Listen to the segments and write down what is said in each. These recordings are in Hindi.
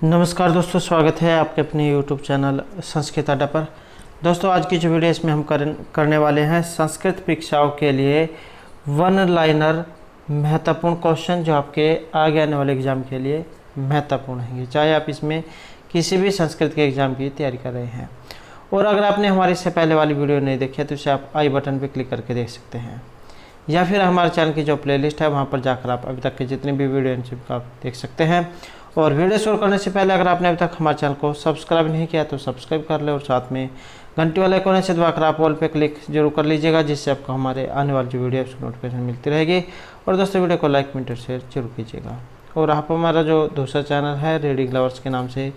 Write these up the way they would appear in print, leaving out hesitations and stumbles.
नमस्कार दोस्तों, स्वागत है आपके अपने YouTube चैनल संस्कृत अड्डा पर। दोस्तों, आज की जो वीडियो इसमें हम करने वाले हैं संस्कृत परीक्षाओं के लिए वन लाइनर महत्वपूर्ण क्वेश्चन जो आपके आगे आने वाले एग्ज़ाम के लिए महत्वपूर्ण हैं, चाहे आप इसमें किसी भी संस्कृत के एग्ज़ाम की तैयारी कर रहे हैं। और अगर आपने हमारी इससे पहले वाली वीडियो नहीं देखी है तो इसे आप आई बटन पर क्लिक करके देख सकते हैं, या फिर हमारे चैनल की जो प्लेलिस्ट है वहाँ पर जाकर आप अभी तक के जितनी भी वीडियो हैं आप देख सकते हैं। और वीडियो शुरू करने से पहले अगर आपने अभी तक हमारे चैनल को सब्सक्राइब नहीं किया तो सब्सक्राइब कर ले और साथ में घंटी वाले कोने से दबाकर आप ऑल पे क्लिक जरूर कर लीजिएगा, जिससे आपको हमारे आने वाली जो वीडियो उसकी नोटिफिकेशन मिलती रहेगी। और दोस्तों, वीडियो को लाइक कमेंट और शेयर जरूर कीजिएगा। और आप हमारा जो दूसरा चैनल है रीडिंग लवर्स के नाम से,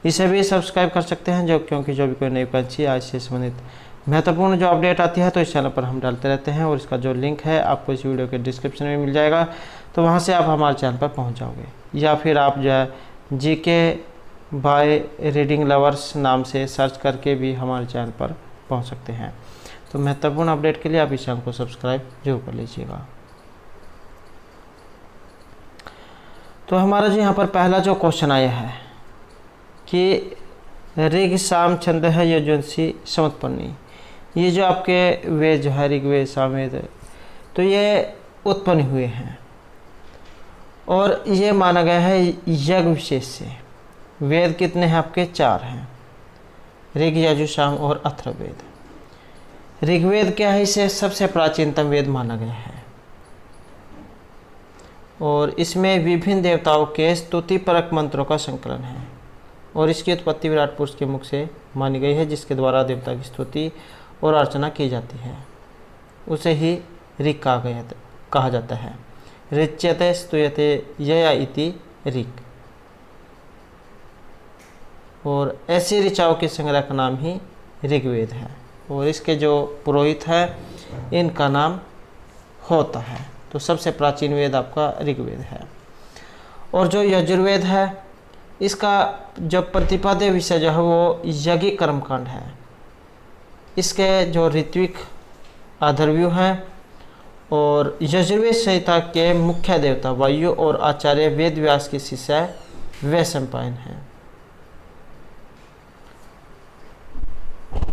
इसे भी सब्सक्राइब कर सकते हैं, क्योंकि जो भी कोई नई वैकेंसी आज से संबंधित महत्वपूर्ण जो अपडेट आती है तो इस चैनल पर हम डालते रहते हैं। और इसका जो लिंक है आपको इस वीडियो के डिस्क्रिप्शन में मिल जाएगा, तो वहाँ से आप हमारे चैनल पर पहुँच जाओगे, या फिर आप जो है जीके बाय रीडिंग लवर्स नाम से सर्च करके भी हमारे चैनल पर पहुंच सकते हैं। तो महत्वपूर्ण अपडेट के लिए आप इस चैनल को सब्सक्राइब जरूर कर लीजिएगा। तो हमारा जो यहाँ पर पहला जो क्वेश्चन आया है कि ऋग साम छंद है यजुंसी समत्पन्नी, ये जो आपके वेद जो है ऋग्वेद सामवेद, तो ये उत्पन्न हुए हैं और ये माना गया है यज्ञ विशेष से। वेद कितने हैं आपके? 4 हैं, ऋग यजु साम और अथर्ववेद। ऋग्वेद क्या है? इसे सबसे प्राचीनतम वेद माना गया है और इसमें विभिन्न देवताओं के स्तुति परक मंत्रों का संकलन है। और इसकी उत्पत्ति विराट पुरुष के मुख से मानी गई है, जिसके द्वारा देवता की स्तुति और अर्चना की जाती है, उसे ही ऋग कहा जाता है। ऋच्यते स्तुयते यया इति ऋग। और ऐसी ऋचाओं के संग्रह का नाम ही ऋग्वेद है। और इसके जो पुरोहित है इनका नाम होता है। तो सबसे प्राचीन वेद आपका ऋग्वेद है। और जो यजुर्वेद है इसका जो प्रतिपाद्य विषय जो है वो यज्ञिक कर्मकांड है। इसके जो ऋत्विक आधारव्यू हैं और यजुर्वेद संहिता के मुख्य देवता वायु और आचार्य वेद व्यास की शिष्य वैशंपायन है।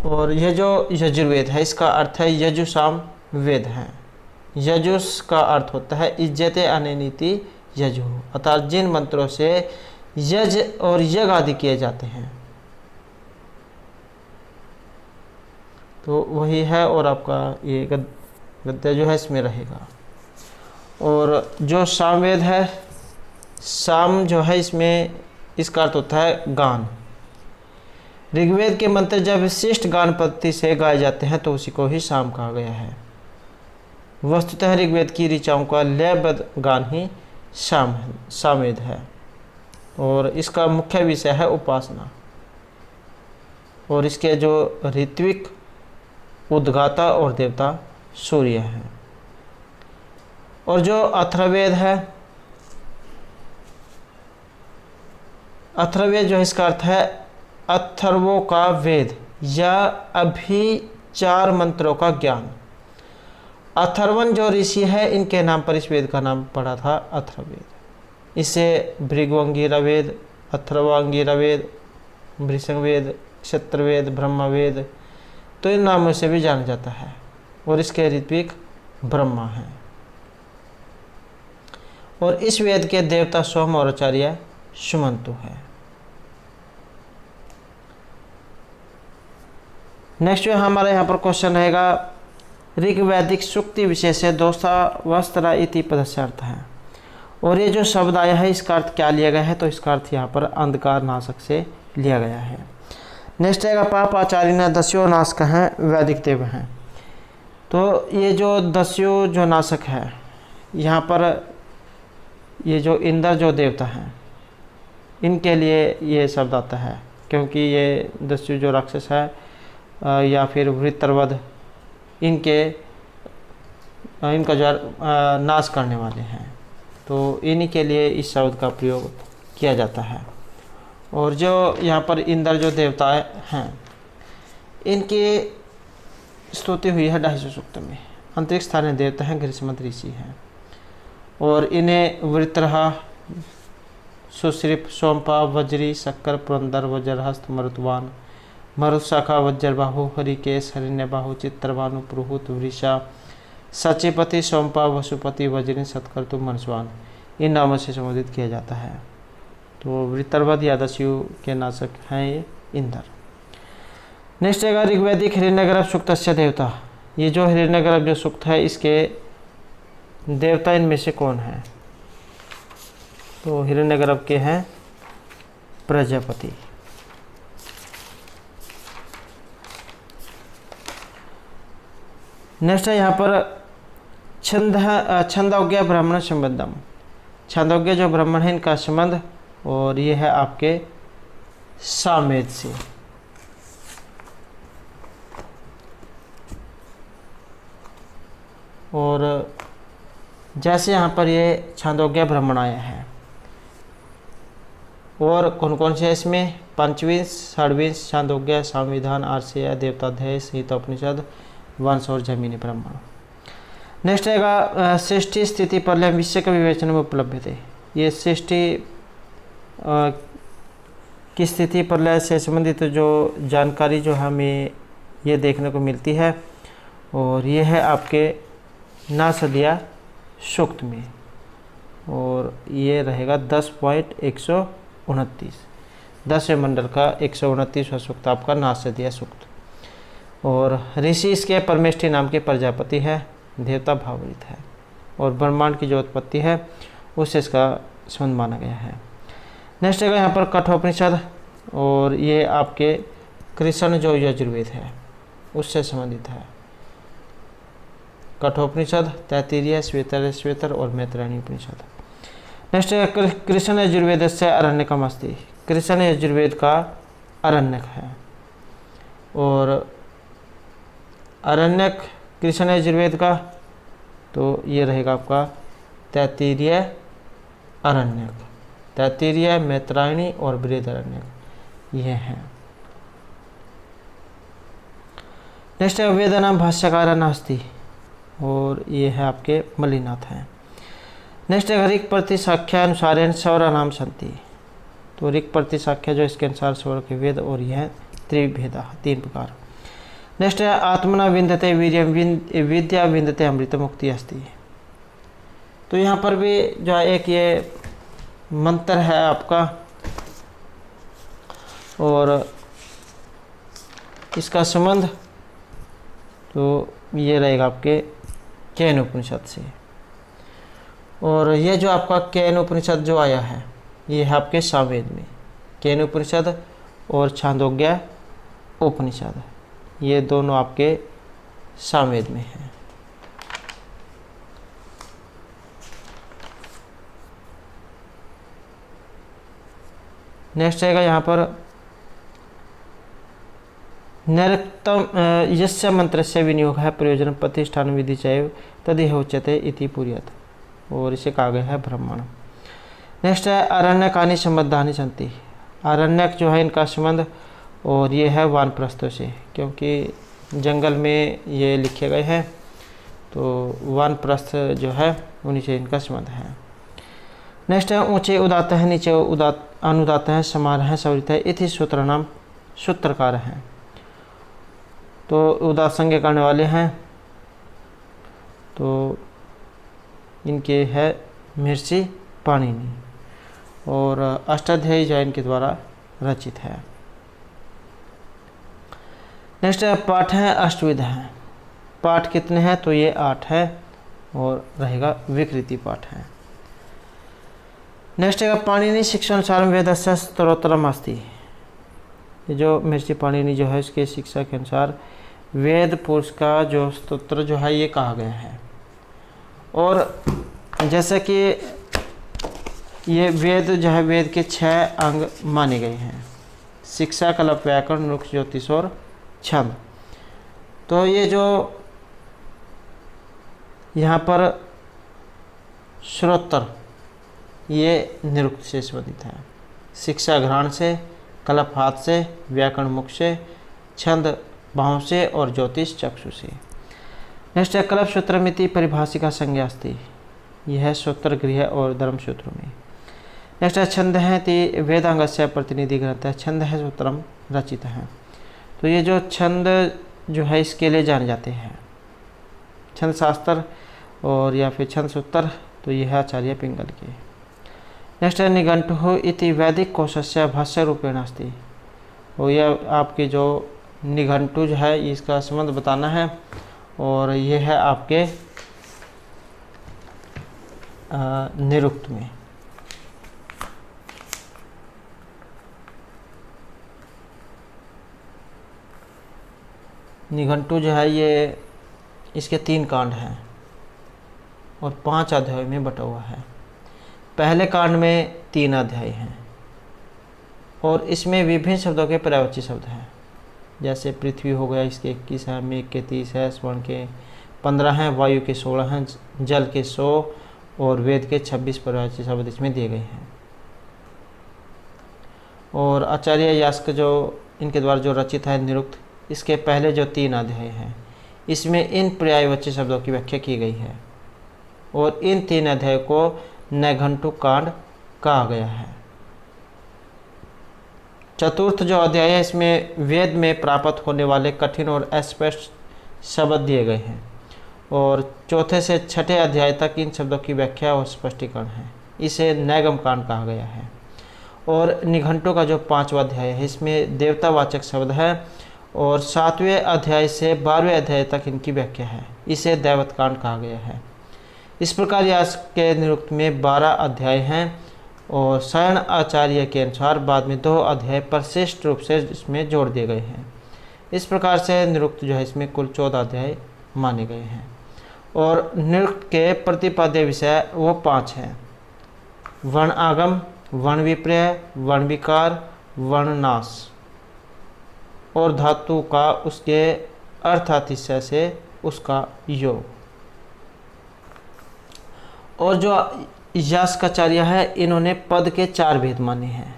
और यह जो यजुर्वेद है इसका अर्थ है यजुसाम वेद है। यजुस का अर्थ होता है इज्जते अनिति यजु, अर्थात जिन मंत्रों से यज और यज्ञ आदि किए जाते हैं, तो वही है। और आपका ये गद्य जो है इसमें रहेगा। और जो सामवेद है, साम जो है इसमें इसका अर्थ होता है गान। ऋग्वेद के मंत्र जब विशिष्ट गान पद्धति से गाए जाते हैं तो उसी को ही साम कहा गया है। वस्तुतः ऋग्वेद की ऋचाओं का लयबद्ध गान ही सामवेद है। और इसका मुख्य विषय है उपासना। और इसके जो ऋत्विक उद्गाता और देवता सूर्य है। और जो अथर्ववेद है, अथर्ववेद जो इसका अर्थ है अथर्वों का वेद या अभिचार मंत्रों का ज्ञान। अथर्वन जो ऋषि है इनके नाम पर इस वेद का नाम पड़ा था अथर्ववेद। इसे भृगुअंगिरा वेद, अथर्वांगिरा वेद, भृशंग वेद, क्षत्रवेद, ब्रह्मवेद, तो इन नामों से भी जाना जाता है। और इसके ऋत्विक ब्रह्मा हैं। और इस वेद के देवता सोम और आचार्य सुमंतु है। नेक्स्ट जो हमारे यहाँ पर क्वेश्चन रहेगा ऋग वैदिक सूक्ति विशेष से दोषा वस्त्र इति पदस्य अर्थ है। और ये जो शब्द आया है इसका अर्थ क्या लिया गया है? तो इसका अर्थ यहाँ पर अंधकार नाशक से लिया गया है। नेक्स्ट रहेगा पाप आचार्य न दस्यो नाशक हैं वैदिक देव हैं। तो ये जो दस्यु जो नाशक है, यहाँ पर ये जो इंद्र जो देवता हैं इनके लिए ये शब्द आता है, क्योंकि ये दस्यु जो राक्षस है या फिर वृत्रवध इनका जो नाश करने वाले हैं, तो इन्हीं के लिए इस शब्द का प्रयोग किया जाता है। और जो यहाँ पर इंद्र जो देवता हैं इनकी स्तुति हुई है 250 सूक्त में। अंतरिक्ष स्थानीय देवता हैं, ग्रीष्मत ऋषि हैं। और इन्हें वृत्रहा सुश्रिप सोमपा वज्री शक्कर पुरंदर वज्रहस्त मरुतवान मरुशाखा वज्रबाहु हरिकेश हरिण्यबाहु चित्रभानु पुरुहूत वृषा सचिपति सोमपा वसुपति वज्री सत्कर्तु मनस्वान, इन नामों से संबोधित किया जाता है। तो वृत्रवध या दस्यु के नाशक हैं ये इंद्र। नेक्स्ट है ऋग्वैदिक हिरण्यगर्भ सूक्तस्य देवता। ये जो हिरण्यगर्भ जो सूक्त है इसके देवता इनमें से कौन है? तो हिरण्यगर्भ के हैं प्रजापति। नेक्स्ट है यहाँ पर छंदोग्य ब्राह्मण संबंधम। छंदोग्य जो ब्राह्मण है इनका संबंध, और ये है आपके सामवेद से। और जैसे यहाँ पर ये छांदोग्य ब्राह्मण आया है, और कौन कौन से इसमें? पंचविंश, षड्विंश, छांदोग्य, संविधान, आर्षेय, देवताध्याय, संहितोपनिषद, वंश और जमीनी ब्राह्मण। नेक्स्ट आएगा सृष्टि स्थिति प्रलय विषय का विवेचन में उपलब्ध थे। ये सृष्टि की स्थिति प्रलय से संबंधित जो जानकारी जो हमें ये देखने को मिलती है, और ये है आपके नासदिया सूक्त में, और ये रहेगा 10.129, 10वें मंडल का 129वां सूक्त आपका नासदिया सूक्त। और ऋषि इसके परमेष्ठी नाम के प्रजापति है, देवता भावरित है, और ब्रह्मांड की जो उत्पत्ति है उससे इसका संबंध माना गया है। नेक्स्ट है यहाँ पर कठोपनिषद, और ये आपके कृष्ण जो यजुर्वेद है उससे संबंधित है। कठोपनिषद, तैत्तिरीय, श्वेतर और मैत्रायणी उपनिषद। नेक्स्ट है कृष्ण यजुर्वेद से अरण्यकम अस्ति। कृष्ण यजुर्वेद का अरण्यक है, और अरण्यक कृष्ण यजुर्वेद का तो ये रहेगा आपका तैत्तिरीय अरण्यक। तैत्तिरीय, मैत्रायणी और बृहदारण्यक ये हैं। नेक्स्ट है वेद नाम भाष्यकार नास्ति, और ये है आपके मलिनाथ हैं। नेक्स्ट है ऋक् प्रतिशाख्या अनुसार सौरा नाम संति। तो ऋक् प्रतिशाख्या जो इसके अनुसार सौर के वेद, और यह त्रिभेदा, 3 प्रकार। नेक्स्ट है आत्मना विंदते वीर्यम विद्या विंदते अमृत मुक्ति अस्ति। तो यहाँ पर भी जो एक ये मंत्र है आपका, और इसका संबंध तो ये रहेगा आपके केन उपनिषद से। और ये जो आपका केन उपनिषद जो आया है ये है आपके सामवेद में। केन उपनिषद और छांदोग्य उपनिषद ये दोनों आपके सामवेद में हैं। नेक्स्ट आएगा यहाँ पर नरक्तम यस्य मंत्र से विनियोग है प्रयोजन प्रतिष्ठान विधि चैव तदेह उच्यते इति पुर्यत, और इसे कहा गया है ब्राह्मण। नेक्स्ट है अरण्यकानि संबद्धानि सन्ति। अरण्यक जो है इनका संबंध, और ये है वानप्रस्थों से, क्योंकि जंगल में ये लिखे गए हैं, तो वानप्रस्थ जो है उन्हीं से इनका संबंध है। नेक्स्ट है ऊंचे उदात है, नीचे अनुदात है, समान है, सवरित है, इति सूत्र नाम सूत्रकार हैं। तो उदात संज्ञा करने वाले हैं, तो इनके है महर्षि पाणिनि, और अष्टाध्यायी जो इनके द्वारा रचित है। नेक्स्ट है पाठ है अष्टविध हैं। पाठ कितने हैं? तो ये 8 है, और रहेगा विकृति पाठ है। नेक्स्ट है पाणिनि शिक्षानुसार वेदस्य स्तोत्रम अस्ति। ये जो महर्षि पाणिनि जो है इसके शिक्षा के अनुसार वेद पुरुष का जो स्तोत्र जो है ये कहा गया है। और जैसे कि ये वेद जो है वेद के 6 अंग माने गए हैं, शिक्षा, कल्प, व्याकरण, नुक्स, ज्योतिष और छंद। तो ये जो यहाँ पर श्रोत्र ये निरुक्त से संबंधित है। शिक्षा घ्राण से, कल्प हाथ से, व्याकरण मुख से, छंद बाहों से और ज्योतिष चक्षु से। नेक्स्ट है कल्प सूत्रमिति परिभाषिका संज्ञा अस्ति। यह है सूत्र गृह और धर्म सूत्रों में। नेक्स्ट है छंद है ती वेदांगस्य प्रतिनिधि ग्रंथ है, छंद है सूत्रम रचित है। तो ये जो छंद जो है इसके लिए जाने जाते हैं, छंद शास्त्र और या फिर छंद सूत्र, तो यह है आचार्य पिंगल के। नेक्स्ट है निघंटु इति वैदिक कोशस्य भाष्य रूपेण अस्ति। और यह आपकी जो निघंटु जो है इसका संबंध बताना है, और यह है आपके निरुक्त में। निघंटु जो है ये इसके 3 कांड हैं और 5 अध्याय में बटा हुआ है। पहले कांड में 3 अध्याय हैं और इसमें विभिन्न शब्दों के पर्यायवाची शब्द हैं, जैसे पृथ्वी हो गया, इसके 21 हैं, मेघ के 30 है, स्वर्ण के 15 हैं, वायु के 16 हैं, जल के 100 और वेद के 26 पर्यायवाची शब्द इसमें दिए गए हैं। और आचार्य यास्क जो इनके द्वारा जो रचित है निरुक्त, इसके पहले जो 3 अध्याय हैं इसमें इन पर्यायवाची शब्दों की व्याख्या की गई है और इन 3 अध्याय को नैघंटु कांड कहा गया है। चतुर्थ जो अध्याय है इसमें वेद में प्राप्त होने वाले कठिन और अस्पष्ट शब्द दिए गए हैं और चौथे से छठे अध्याय तक इन शब्दों की व्याख्या और स्पष्टीकरण है। इसे नैगम कांड कहा गया है। और निघंटु का जो 5वां अध्याय है इसमें देवतावाचक शब्द है और 7वें अध्याय से 12वें अध्याय तक इनकी व्याख्या है। इसे दैवत कांड कहा गया है। इस प्रकार यास्क के निरुक्त में 12 अध्याय हैं और शयन आचार्य के अनुसार बाद में 2 अध्याय परिशिष्ट रूप से इसमें जोड़ दिए गए हैं। इस प्रकार से निरुक्त जो है इसमें कुल 14 अध्याय माने गए हैं। और निरुक्त के प्रतिपाद्य विषय वो 5 हैं: वर्ण आगम, वर्ण विपर्य, वर्ण विकार, वर्ण नाश और धातु का उसके अर्थातिशय से उसका योग। और जो यास्काचार्य है इन्होंने पद के 4 भेद माने हैं: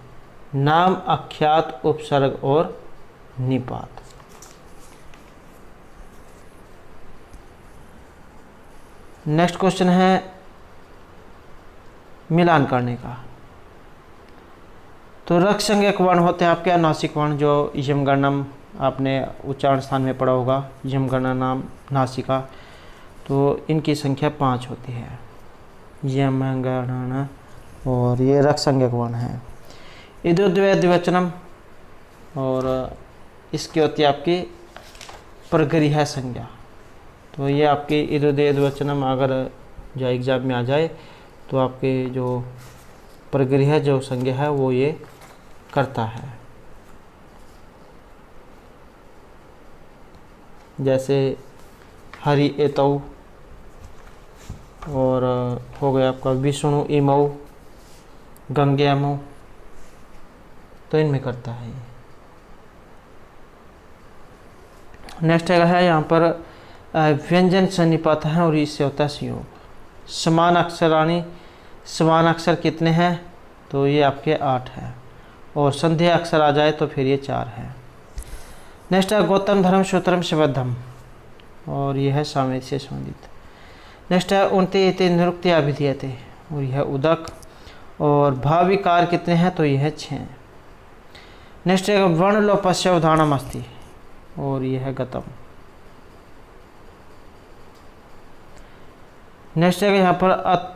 नाम, अख्यात, उपसर्ग और निपात। नेक्स्ट क्वेश्चन है मिलान करने का। तो रक्त संज्ञक वर्ण होते हैं आपके अनासिक वर्ण, जो यमगणम आपने उच्चारण स्थान में पढ़ा होगा, यमगणना नाम नासिका। तो इनकी संख्या 5 होती है, यमगणना, और ये रक्त संज्ञक वर्ण है। इदुद्वय द्विवचनम, और इसकी होती है आपकी परगृह संज्ञा। तो ये आपकी इदुद्वय द्विवचनम अगर जो एग्जाम में आ जाए तो आपके जो परगृह जो संज्ञा है वो ये करता है। जैसे हरि एतौ, और हो गया आपका विष्णु इमौ, गंगेमौ, तो इनमें करता है। नेक्स्ट है यहाँ पर व्यंजन सन्निपात है और इससे होता है संयोग। समान अक्षराणी, समान अक्षर कितने हैं? तो ये आपके 8 हैं, और संध्या अक्षर आ जाए तो फिर ये 4 है। नेक्स्ट है गौतम धर्म सूत्रम शबद्धम, और यह है सामवेद से संबंधित। नेक्स्ट है उनते इति निरुक्ति अभिधीयते, और यह उदक। और भाविकार कितने हैं? तो यह 6। नेक्स्ट है वर्ण लोपस्य उदाहरणम अस्ति, और यह है गतम। नेक्स्ट है यहाँ पर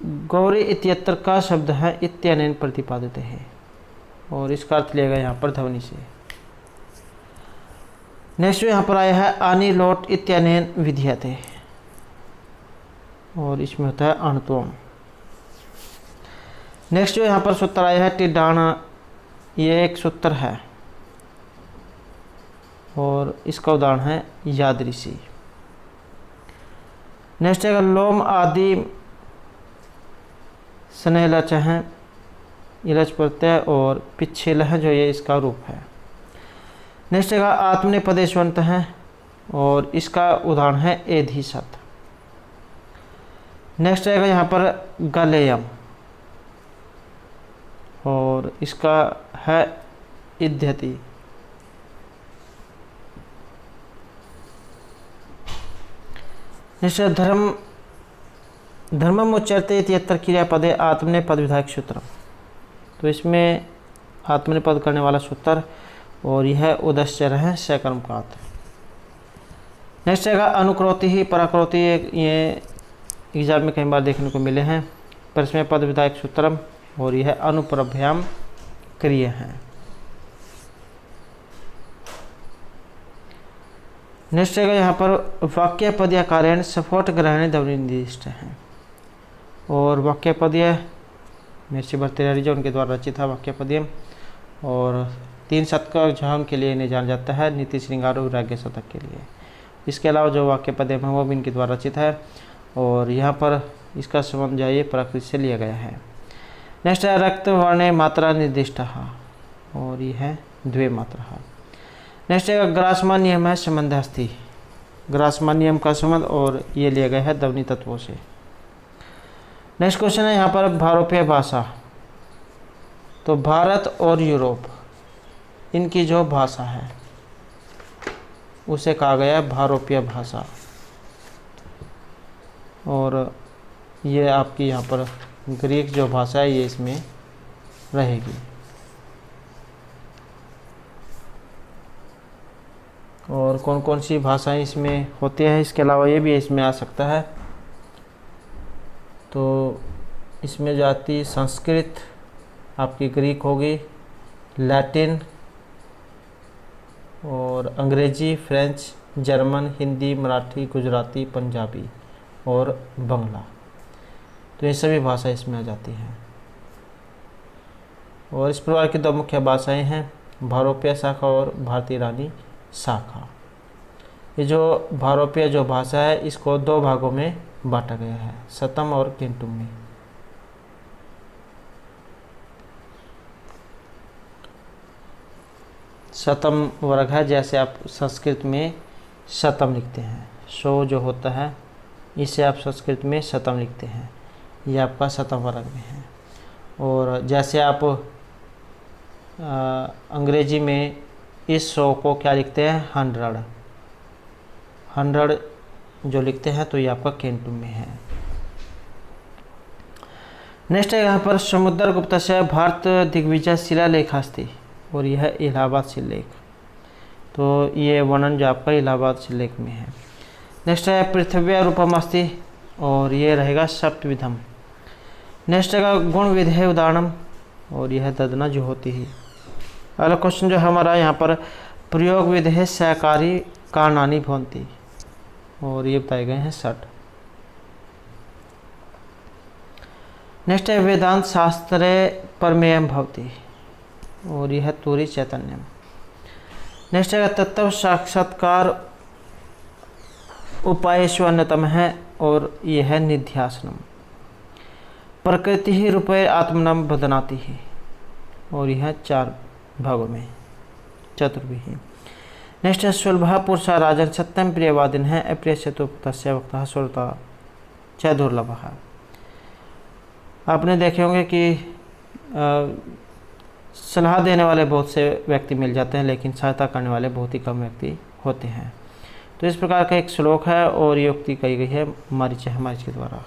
गौरी इत्यत्र का शब्द है इत्यनेन प्रतिपादित है, और इसका अर्थ लिया गया यहाँ पर ध्वनि से। नेक्स्ट यहाँ पर आया है आनी लोट इत्यनेन विधीयते, और इसमें होता है अणत्वम। नेक्स्ट जो यहाँ पर सूत्र आया है टिड्डाण, ये एक सूत्र है और इसका उदाहरण है यादृशी। नेक्स्ट है लोम आदि स्नेह लच हैं, इलच प्रत्यय और पिछे लह जो ये इसका रूप है। नेक्स्ट है आत्मनेपदेशवंत हैं, और इसका उदाहरण है एधिसत। नेक्स्ट है यहाँ पर गलेयम, और इसका है इध्यति। नेक्स्ट धर्मम उच्चरते इत्यत्र क्रियापदे आत्मने पद विधायक सूत्रम, तो इसमें आत्मनेपद करने वाला सूत्र और यह उदश्चर है सकर्मकात। नेक्स्ट है अनुक्रोति ही पराक्रोति, ये एग्जाम में कई बार देखने को मिले हैं। पर इसमें पद विधायक सूत्रम और यह अनुप्रभ्याम क्रिय हैं। नेक्स्ट है यहाँ पर वाक्य पद या कारण सफोट ग्रहण ध्वनि निर्दिष्ट हैं। और वाक्य पद यह महर्षि भर्तृहरि जो उनके द्वारा रचित था वाक्य पद्य, और 3 शतक जो उनके लिए इन्हें जाना जाता है, नीति श्रृंगार और वैराग्य शतक के लिए। इसके अलावा जो वाक्य पद्य है वो भी इनके द्वारा रचित है, और यहाँ पर इसका संबंध जो है प्रकृति से लिया गया है। नेक्स्ट है रक्त वर्ण मात्रा निर्दिष्ट, और यह है द्वे मात्रा। नेक्स्ट है ग्रासमान नियम है संबंध हस्ती, ग्रासमान नियम का संबंध और ये लिया गया है ध्वनि तत्वों से। नेक्स्ट क्वेश्चन है यहाँ पर भारोपीय भाषा। तो भारत और यूरोप इनकी जो भाषा है उसे कहा गया है भारोपीय भाषा, और ये आपकी यहाँ पर ग्रीक जो भाषा है ये इसमें रहेगी। और कौन कौन सी भाषाएं इसमें होती हैं, इसके अलावा ये भी इसमें आ सकता है। तो इसमें जो आती संस्कृत आपकी ग्रीक होगी, लैटिन और अंग्रेजी, फ्रेंच, जर्मन, हिंदी, मराठी, गुजराती, पंजाबी और बंगला। तो ये सभी भाषा इसमें आ जाती हैं। और इस प्रकार की 2 मुख्य भाषाएं हैं, भारोपीय शाखा और भारतीय रानी शाखा। ये जो भारोपीय जो भाषा है इसको 2 भागों में बांटा गया है, शतम और केंटुम में। शतम वर्ग है, जैसे आप संस्कृत में शतम लिखते हैं, 100 जो होता है इसे आप संस्कृत में शतम लिखते हैं, ये आपका शतम वर्ग में है। और जैसे आप अंग्रेजी में इस 100 को क्या लिखते हैं 100 जो लिखते हैं, तो ये आपका केंटुम में है। नेक्स्ट है यहाँ पर समुद्रगुप्त से भारत दिग्विजय शिलालेख अस्ति, और यह है इलाहाबाद शिलालेख। तो ये वर्णन जो आपका इलाहाबाद शिलालेख में है। नेक्स्ट है पृथ्वी रूपम अस्ति, और ये रहेगा सप्तविधम। नेक्स्ट है गुण विधेय उदाहरणम, और यह ददना जो होती है। अगला क्वेश्चन जो हमारा यहाँ पर प्रयोग विधेय सहकारी कारणानि भवन्ति, और ये बताए गए हैं 60। नेक्स्ट है वेदांत शास्त्रे परमेयम भवति, और यह तुरी चैतन्यम। नेक्स्ट है तत्व साक्षात्कार उपायेषु अन्यतम है, और यह है निध्यासनम। प्रकृति ही रूपे आत्मनम बदनाती है, और यह 4 भागों में चतुर्विही। नेक्स्ट है सुलभा पुरुषा राजन सत्यम प्रियवादिन है, अप्रिय चतुर्पतस्य वक्ता सुरता च दुर्लभ। आपने देखे होंगे कि सलाह देने वाले बहुत से व्यक्ति मिल जाते हैं, लेकिन सहायता करने वाले बहुत ही कम व्यक्ति होते हैं। तो इस प्रकार का एक श्लोक है, और ये उक्ति कही गई है मारीच के द्वारा।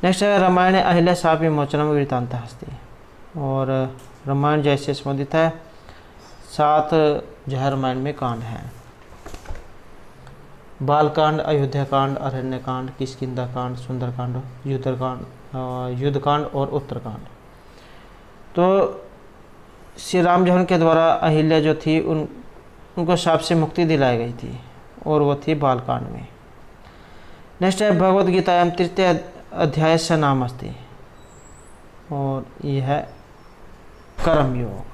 नेक्स्ट है रामायण अहिल्या शाप विमोचनम वृत्तांत हस्ति, और रामायण जैसे संबंधित है 7 जो है रामायण में कांड हैं। बालकांड, अयोध्याकांड, अरण्यकांड, किष्किंधाकांड, सुंदरकांड, युद्धकांड और उत्तरकांड। तो श्री राम जौहन के द्वारा अहिल्या जो थी उनको शाप से मुक्ति दिलाई गई थी, और वो थी बालकांड में। नेक्स्ट है भगवद गीतायाम 3 अध्याय से नाम अस्ति, और यह है कर्मयोग।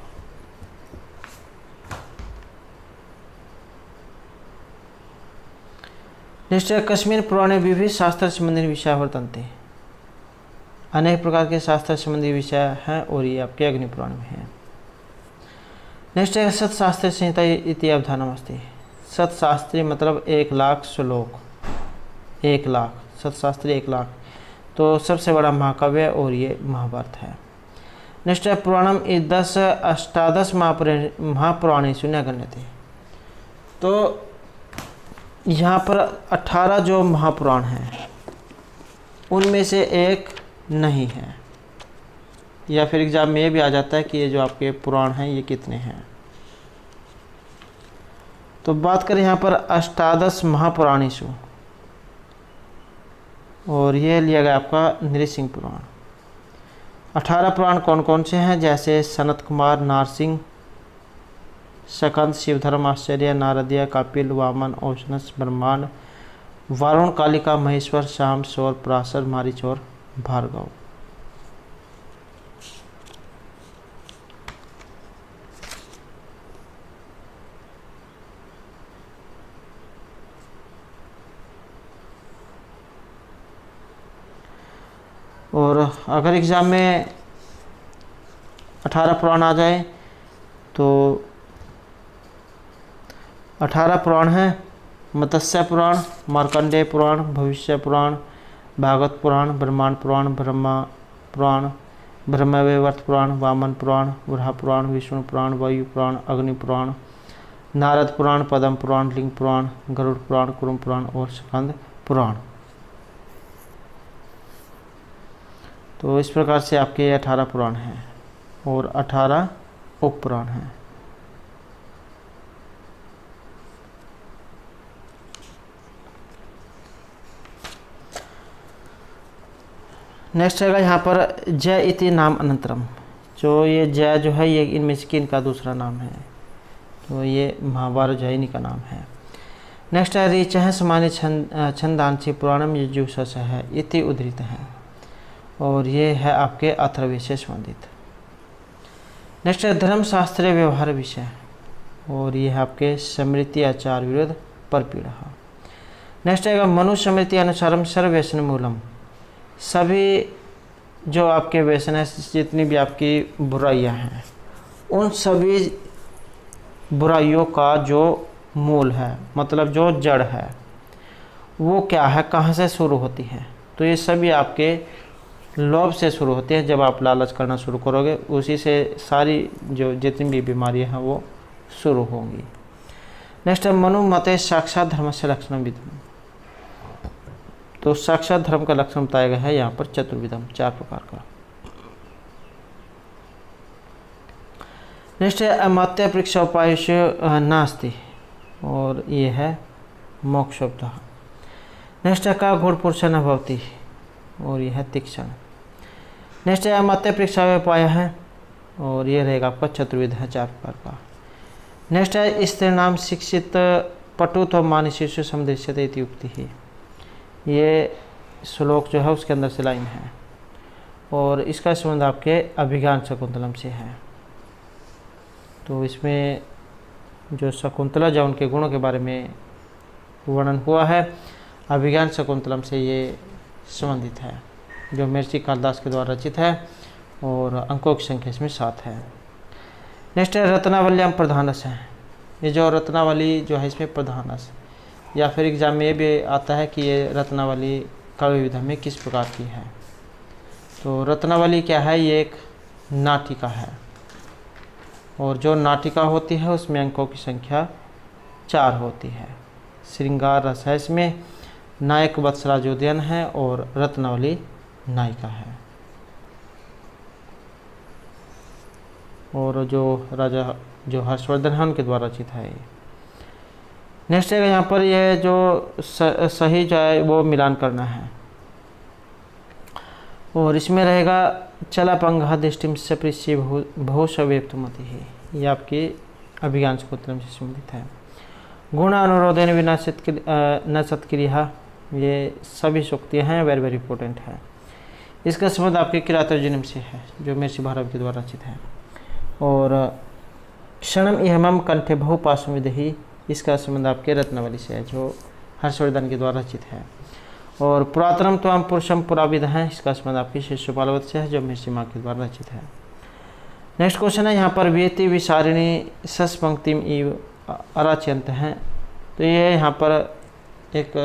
नेक्स्ट है कस्मिन् पुराणे विविध शास्त्र संबंधी विषय वर्तन्ते, अनेक प्रकार के शास्त्र संबंधी विषय हैं, और ये आपके अग्नि पुराण में है। नेक्स्ट है सतशास्त्री संहिता इति अवधानम अस्ति। सतशास्त्री मतलब 1,00,000 श्लोक, 1,00,000 सतशास्त्री 1,00,000। तो सबसे बड़ा महाकाव्य और ये महाभारत है। नेक्स्ट है पुराणम 10 अष्टादश महापुराणेषु न गण्यते। तो यहाँ पर 18 जो महापुराण हैं उनमें से एक नहीं है, या फिर एग्जाम में ये भी आ जाता है कि ये जो आपके पुराण हैं ये कितने हैं। तो बात करें यहाँ पर अष्टादश महापुराणीषु, और ये लिया गया आपका नृसिंह पुराण। 18 पुराण कौन कौन से हैं, जैसे सनत कुमार, नारसिंह, सकंद, शिवधर्म, आश्चर्य, नारदीय, कपिल, वामन, औशनस, ब्रह्मांड, वारुण, कालिका, महेश्वर, शाम, सौर, पराशर, मारीच और भार्गव। और अगर एग्ज़ाम में 18 पुराण आ जाए तो 18 पुराण हैं मत्स्य पुराण, मार्कंडेय पुराण, भविष्य पुराण, भागवत पुराण, ब्रह्मांड पुराण, ब्रह्मा पुराण, ब्रह्मवैवर्त पुराण, वामन पुराण, वराह पुराण, विष्णु पुराण, वायु पुराण, अग्नि पुराण, नारद पुराण, पद्म पुराण, लिंग पुराण, गरुड़ पुराण, कुरुम पुराण और स्कंद पुराण। तो इस प्रकार से आपके 18 पुराण हैं और 18 उप पुराण हैं। नेक्स्ट रहेगा यहाँ पर जय इति नाम अनंतरम। जो ये जय जो है ये इनमें से किन का दूसरा नाम है, तो ये महाभारत जयिनी का नाम है। नेक्स्ट है ऋचः समानि छंदांसि पुराणम यजुषस है इति उद्धृत है, और ये है आपके अथर्ववेद से संबंधित। नेक्स्ट है धर्मशास्त्रीय व्यवहार विषय, और ये है आपके स्मृति आचार विरोध परपीड़ा। नेक्स्ट है मनु स्मृति अनुसारम सर्वव्यसन मूलम। सभी जो आपके व्यसन है, जितनी भी आपकी बुराइयां हैं, उन सभी बुराइयों का जो मूल है, मतलब जो जड़ है, वो क्या है, कहाँ से शुरू होती है, तो ये सभी आपके लोभ से शुरू होते हैं। जब आप लालच करना शुरू करोगे उसी से सारी जो जितनी भी बीमारियां हैं वो शुरू होंगी। नेक्स्ट है मनु मते साक्षात धर्म से लक्षण विधम। तो साक्षात धर्म का लक्षण बताया गया है यहाँ पर चतुर्विधम, 4 प्रकार का। नेक्स्ट है अमात्य परीक्षा उपायुष नास्ति, और ये है मोक्षोपतः। नेक्स्ट है का गुण पुरुष न भवति, और यह है तीक्ष्ण। नेक्स्ट है अमात्य परीक्षा उपाय है, और ये रहेगा आपका चतुर्विध है, 4 प्रकार का। नेक्स्ट है स्त्री नाम शिक्षित पटुत्व मानसिक समदृश्यते इति उक्ति ही। ये श्लोक जो है उसके अंदर से लाइन है, और इसका संबंध आपके अभिज्ञान शकुंतलम से है। तो इसमें जो शकुंतला जो उनके गुणों के बारे में वर्णन हुआ है, अभिज्ञान शकुंतलम से ये संबंधित है, जो महर्षि कालिदास के द्वारा रचित है, और अंकों की संख्या इसमें 7 है। नेक्स्ट है रत्नावल्याम प्रधानस है। ये जो रत्नावली जो है इसमें प्रधानस, या फिर एग्जाम में ये भी आता है कि ये रत्नावली काव्य विधा में किस प्रकार की है। तो रत्नावली क्या है, ये एक नाटिका है, और जो नाटिका होती है उसमें अंकों की संख्या 4 होती है। श्रृंगार रस है इसमें, नायक वत्सराजोदयन है, और रत्नावली नायिका है। और जो राजा जो हर्षवर्धन है उनके द्वारा रचित है। नेक्स्ट है यहाँ पर ये जो सही जो है वो मिलान करना है, और इसमें रहेगा चला पंगा दृष्टि से पृष्ठि बहुशव्यक्तमति है। ये आपकी अभिज्ञान शकुंतलम से संबंधित है। गुण अनुरोधन विना न सत्क्रिया, ये सभी सूक्तियाँ हैं, वेरी वेरी इंपॉर्टेंट है। इसका संबंध आपके किरातर्जुनीम से है, जो महर्षि भारत के द्वारा रचित है। और क्षणम इहमम कंठे बहुपाशम विदहि, इसका संबंध आपके रत्नावली से है, जो हर्षवर्धन के द्वारा रचित है। और पुरातनम त्वम पुरुषम पुराविद है, इसका संबंध आपकी शिशुपालवत से है, जो महर्षि माँ के द्वारा रचित है। नेक्स्ट क्वेश्चन है यहाँ पर व्यति विसारिणी सस पंक्तिम इव अराच्यंत हैं। तो ये यहाँ पर एक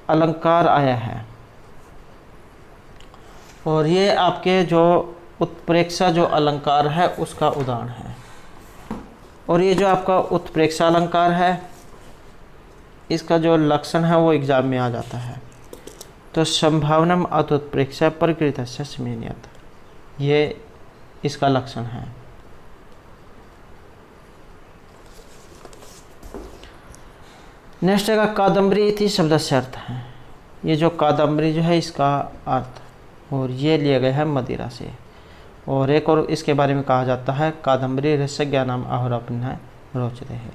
अलंकार आया है, और ये आपके जो उत्प्रेक्षा जो अलंकार है उसका उदाहरण है। और ये जो आपका उत्प्रेक्षा अलंकार है, इसका जो लक्षण है वो एग्जाम में आ जाता है। तो संभावनम अतुत्प्रेक्षा प्रकृत से स्मेनियत। ये इसका लक्षण है। नेक्स्ट है कादम्बरी इति शब्दस्य अर्थ है। ये जो कादम्बरी जो है इसका अर्थ, और ये लिए गए हैं मदिरा से। और एक और इसके बारे में कहा जाता है कादम्बरी रसज्ञा नाम आहोरापन्य रोचते है,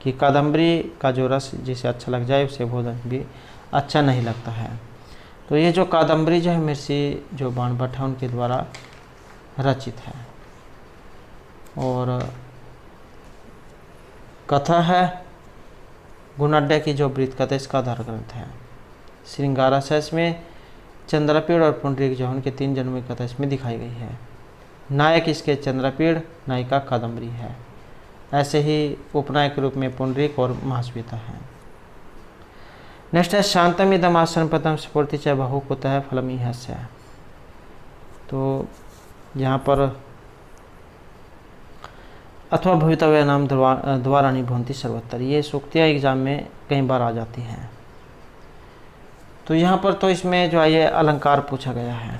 कि कादम्बरी का जो रस जिसे अच्छा लग जाए उसे भोजन भी अच्छा नहीं लगता है। तो ये जो कादम्बरी जो है महर्षि जो बाणभट्ट है उनके द्वारा रचित है। और कथा है गुणाढ्य की जो वृत्त कथा इसका आधार ग्रंथ है। श्रृंगाररस में चंद्रपीड़ और पुंडरीक जो उनके 3 जन्मों की कथा इसमें दिखाई गई है। नायक इसके चंद्रपीड़, नायिका कादम्बरी है। ऐसे ही उपनायक के रूप में पुंडरीक और महाश्वेता है। नेक्स्ट है शांतम इदम आसन पदम स्फूर्ति च बहु कुतः फलम इहस्य। तो यहाँ पर अथवा भवितव्य नाम द्वाराणी भवंती सर्वत्र, ये सूक्तियाँ एग्जाम में कई बार आ जाती हैं। तो यहाँ पर तो इसमें जो है ये अलंकार पूछा गया है,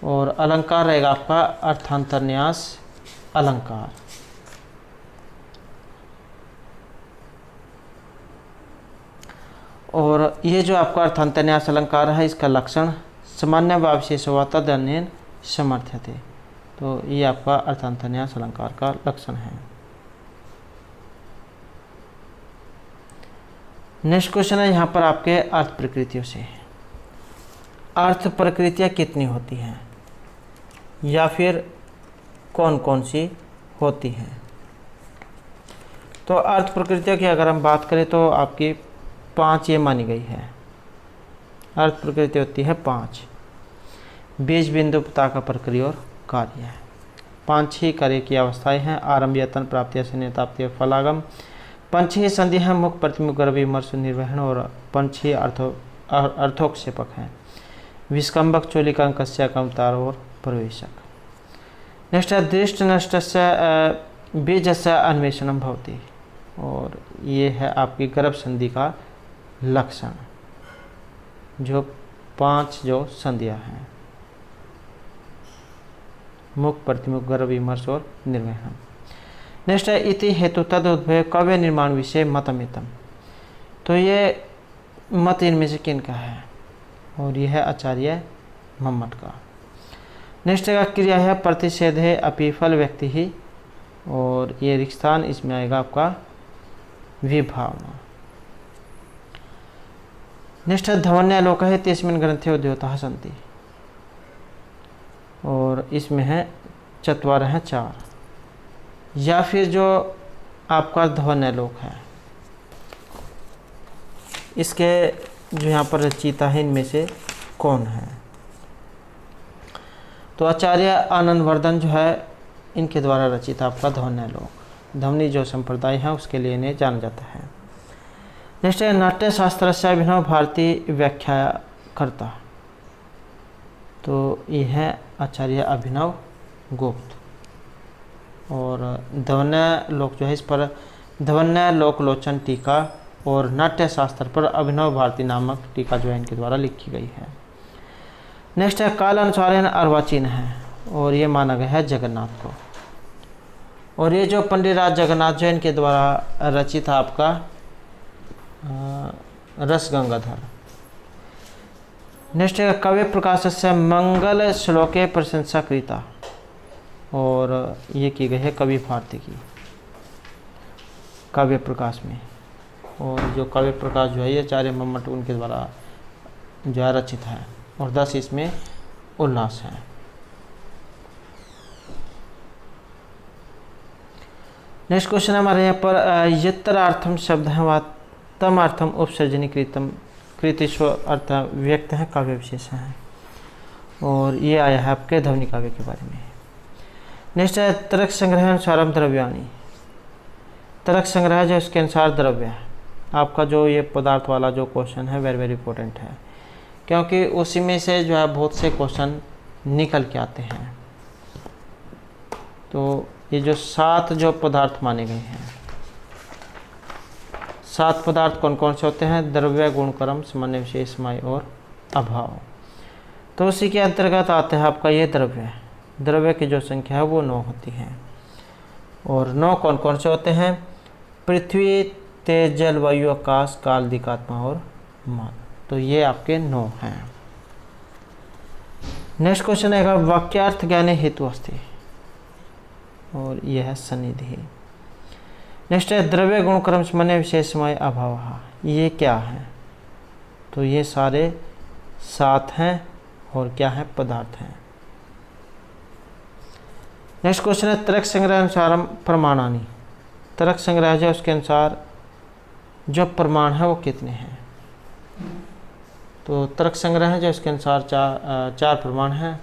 और अलंकार रहेगा आपका अर्थांतरन्यास अलंकार। और ये जो आपका अर्थांतरन्यास अलंकार है इसका लक्षण सामान्य व विशेषवाता दन्येन समर्थ्यते। तो ये आपका अर्थांतरन्यास अलंकार का लक्षण है। नेक्स्ट क्वेश्चन है यहाँ पर आपके अर्थ प्रकृतियों से। अर्थ प्रकृतियाँ कितनी होती हैं या फिर कौन कौन सी होती हैं? तो अर्थ प्रकृतियों की अगर हम बात करें तो आपकी 5 ये मानी गई है। अर्थ प्रकृति होती है 5। बीज बिंदु पताका प्रक्रिया और कार्य है। 5 ही कार्य की अवस्थाएं हैं। आरंभ यतन प्राप्ति संताप्ति फलागम। 5 ही संधि हैं मुख प्रतिमुख गर्भ विमर्श निर्वहन। और 5 ही अर्थोक्षेपक हैं विस्कंबक चोलिका कस्याकम तार और प्रवेशक। नेक्स्ट है दृष्ट नष्ट बीजस्य अन्वेषणम भवति। और ये है आपकी गर्भ संधि का लक्षण, जो 5 जो संधियाँ हैं मुख प्रतिमुख गर्भ विमर्श और निर्वहन। नेक्स्ट है इति हेतु तद उद्भव काव्य निर्माण विषय मतमितम। तो ये मत इनमें से किन का है? और यह है आचार्य मम्मट का। नेक्स्ट का क्रिया है प्रतिषेध है अपिफल व्यक्ति ही। और ये रिक्स्थान इसमें आएगा आपका विभावना। नेक्स्ट है धवन्यालोक है तस्मिन् ग्रंथे उद्योतः सन्ति। और इसमें है चत्वार हैं 4। या फिर जो आपका धवन्यालोक है इसके जो यहाँ पर रचयिता है इनमें से कौन है? तो आचार्य आनंदवर्धन जो है इनके द्वारा रचित आपका धवन्यालोक। ध्वनि जो संप्रदाय है उसके लिए इन्हें जाना जाता है। नेक्स्ट है नाट्य शास्त्र से अभिनव भारती व्याख्या करता। तो यह है आचार्य अभिनव गुप्त। और धवन्यालोक जो है इस पर धवन्यालोक लोचन टीका और नाट्य शास्त्र पर अभिनव भारती नामक टीका जो है इनके द्वारा लिखी गई है। नेक्स्ट है काल अनुसार अर्वाचीन है। और ये माना गया है जगन्नाथ को। और ये जो पंडित राज जगन्नाथ जो इनके द्वारा रचित आपका रस गंगाधर। नेक्स्ट है काव्य प्रकाश से मंगल श्लोके प्रशंसा कृता। और ये की गई है कवि भारती की काव्य प्रकाश में। और जो काव्य प्रकाश जो है ये आचार्य मम्मट उनके द्वारा जो है रचित है। और 10 इसमें उल्लास है। नेक्स्ट क्वेश्चन हमारे यहाँ पर यत्रार्थम शब्द है व तमार्थम उपसर्जनी कृतम कृतिस्व अर्थ व्यक्त है काव्य विशेष हैं। और ये आया है आपके ध्वनि काव्य के बारे में। नेक्स्ट है तर्क संग्रह अनुसारम द्रव्याणी। तर्क संग्रह जो इसके अनुसार द्रव्य है आपका जो ये पदार्थ वाला जो क्वेश्चन है वेरी इंपॉर्टेंट है, क्योंकि उसी में से जो है बहुत से क्वेश्चन निकल के आते हैं। तो ये जो 7 जो पदार्थ माने गए हैं, 7 पदार्थ कौन कौन से होते हैं? द्रव्य, गुण, कर्म, सामान्य, विशेष, समय और अभाव। तो उसी के अंतर्गत आता है आपका ये द्रव्य। द्रव्य की जो संख्या है वो 9 होती है। और 9 कौन कौन से होते हैं? पृथ्वी, तेज, जल, वायु, आकाश, काल, दिक्, आत्मा और मान। तो ये आपके 9 हैं। नेक्स्ट क्वेश्चन है वाक्यार्थ ज्ञाने हेतु अस्ति, और यह है सन्निधि। नेक्स्ट है द्रव्य गुण क्रम मने विशेषमय अभाव। ये क्या है? तो ये सारे 7 हैं और क्या है? पदार्थ हैं। नेक्स्ट क्वेश्चन है तर्क संग्रह अनुसार प्रमाणानि। तर्क संग्रह जो उसके अनुसार जो प्रमाण है वो कितने हैं? तो तर्क संग्रह है जो इसके अनुसार 4 प्रमाण हैं।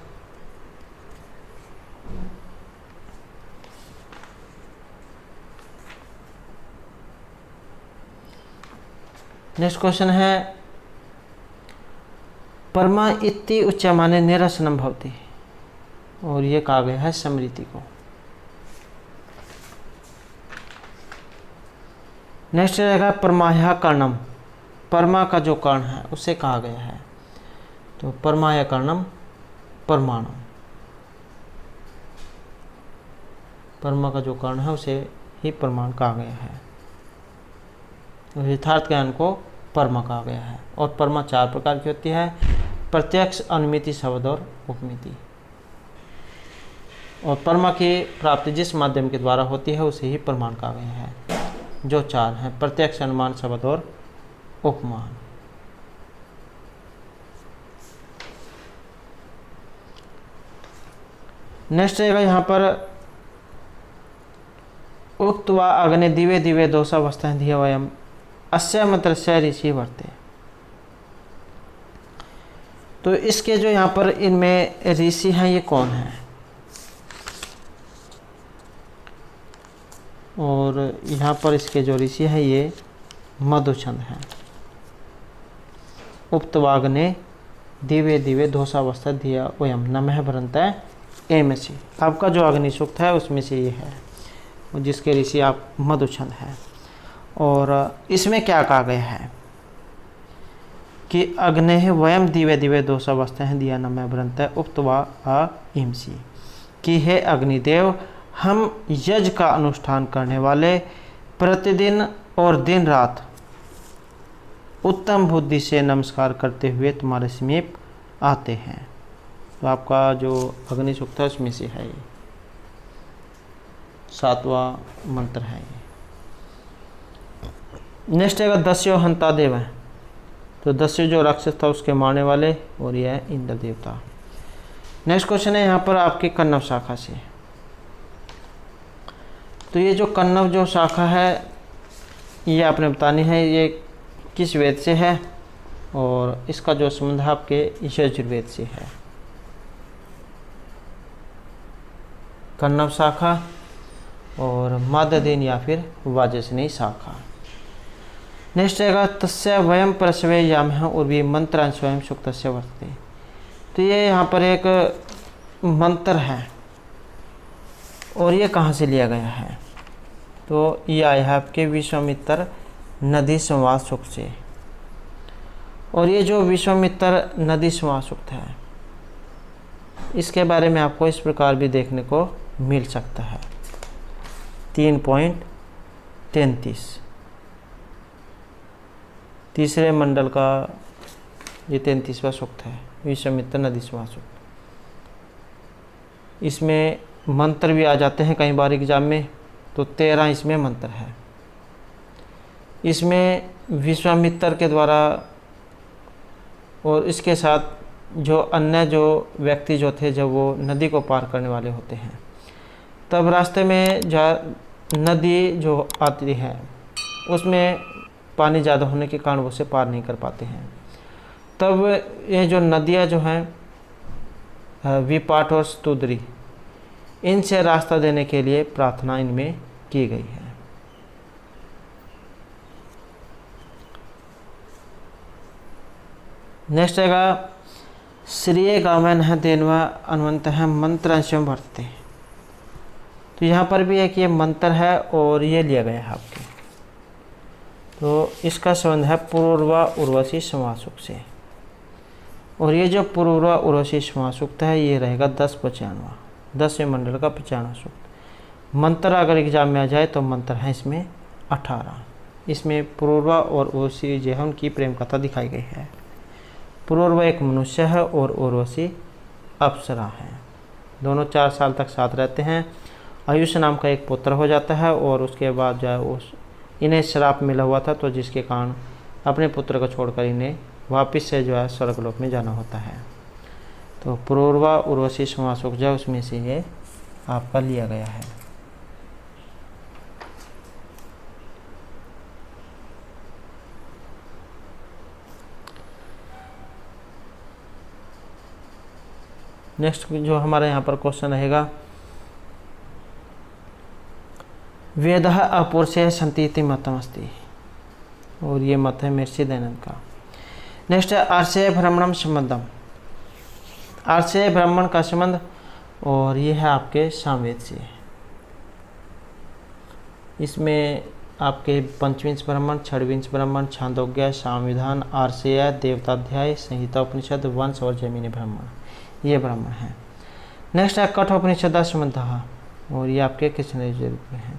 नेक्स्ट क्वेश्चन है परमा इति उच्यमाने निरसनम भवति, और ये कहा गया है स्मृति को। नेक्स्ट रहेगा परमाया कर्णम। परमा का जो कर्ण है उसे कहा गया है। तो परमाया कर्णम परमाणु। परमा का जो कर्ण है उसे ही परमाणु कहा गया है। तो यथार्थ ज्ञान को परमा कहा गया है। और परमा 4 प्रकार की होती है: प्रत्यक्ष, अनुमिति, शब्द और उपमिति। और परमा की प्राप्ति जिस माध्यम के द्वारा होती है उसे ही प्रमाण कहा गया है, जो 4 हैं: प्रत्यक्ष, अनुमान, शब्द और उपमान। नेक्स्ट रहेगा यहाँ पर उक्त व अग्नि दिवे दिवे दोषावस्था धिया वयम अस्य मंत्रस्य ऋषि वर्ते। तो इसके जो यहाँ पर इनमें ऋषि हैं ये कौन हैं? और यहाँ पर इसके जो ऋषि हैं ये मधुचंद हैं। उक्तवाग्ने दिवे दिवे दोषावस्था धिया वयम नमः भरंतः एमसी। आपका जो अग्नि सूक्त है उसमें से ये है, जिसके ऋषि आप मधुचंद है। और इसमें क्या कहा गया है कि अग्ने वयम दिवे दिवे दोषावस्था है दिया नमः भरंतः उक्तवा एमसी, कि हे अग्निदेव, हम यज्ञ का अनुष्ठान करने वाले प्रतिदिन और दिन रात उत्तम बुद्धि से नमस्कार करते हुए तुम्हारे समीप आते हैं। तो आपका जो अग्नि सूक्त है उसमें से है, ये 7वां मंत्र है ये। नेक्स्ट है दस्यो हंता देव है। तो दस्यु जो राक्षस था उसके मारने वाले, और यह है इंद्र देवता। नेक्स्ट क्वेश्चन है यहाँ पर आपकी कन्नव शाखा से। तो ये जो कन्नव जो शाखा है ये आपने बतानी है ये किस वेद से है, और इसका जो संबंध है आपके यजुर्वेद से है। कन्नव शाखा और माददेन या फिर वाजसनेयी शाखा। नेक्स्ट रहेगा तस्य वयम प्रसवे यामः उर्वी मंत्र स्वयं सुक्तस्य वर्तते। तो ये यहाँ पर एक मंत्र है, और ये कहाँ से लिया गया है? तो ये आया है आपके विश्वामित्र नदी संवाद सूक्त से। और ये जो विश्वामित्र नदी संवाद सूक्त है इसके बारे में आपको इस प्रकार भी देखने को मिल सकता है। 3.33 तीसरे मंडल का ये 33वां सूक्त है, विश्वामित्र नदी संवाद सूक्त। इसमें मंत्र भी आ जाते हैं कई बार एग्जाम में, तो 13 इसमें मंत्र है। इसमें विश्वामित्र के द्वारा और इसके साथ जो अन्य जो व्यक्ति जो थे जब वो नदी को पार करने वाले होते हैं, तब रास्ते में नदी जो आती है उसमें पानी ज़्यादा होने के कारण वो उसे पार नहीं कर पाते हैं। तब ये जो नदियाँ जो हैं विपाट और स्तुद्री, इनसे रास्ता देने के लिए प्रार्थना इनमें की गई है। नेक्स्ट रहेगा श्रीय गावन है देनवा अनुवंत है मंत्र अंशम वर्तते। तो यहाँ पर भी एक ये मंत्र है और ये लिया गया है आपके। तो इसका संबंध है पूर्वा उर्वशी समासुक से। और ये जो पूर्वा उर्वशी समास सूक्त है ये रहेगा 10/95, 10वें मंडल का 95 सूक्त। मंत्र अगर एग्जाम में आ जाए तो मंत्र है इसमें 18। इसमें पूर्वा और उर्वशी जो है उनकी प्रेम कथा दिखाई गई है। पूर्वा एक मनुष्य है और उर्वशी अप्सरा है। दोनों 4 साल तक साथ रहते हैं। आयुष नाम का एक पुत्र हो जाता है और उसके बाद जो है इन्हें श्राप मिला हुआ था, तो जिसके कारण अपने पुत्र को छोड़कर इन्हें वापस से जो है स्वर्गलोक में जाना होता है। तो पूर्वा उर्वशी समासोक जो उसमें से ये आपका लिया गया है। नेक्स्ट जो हमारे यहाँ पर क्वेश्चन रहेगा, वेदः अपुरुषः सन्ति इति मतमस्ति, और ये मत है महर्षि दयानंद का। नेक्स्ट है आर्षेय भ्रमणम संबंधम। आर्षेय भ्रमण का संबंध, और ये है आपके सामवेद से। इसमें आपके पंचविंश ब्राह्मण, छठविंश ब्राह्मण, छांदोग्य, सामविधान, आर्षेय, देवताध्याय, संहिता उपनिषद, वंश और जैमिनी ब्राह्मण, ये ब्राह्मण है। नेक्स्ट है कठोपनिषद संबंध, और ये आपके कृष्ण यजुर्वेद में है।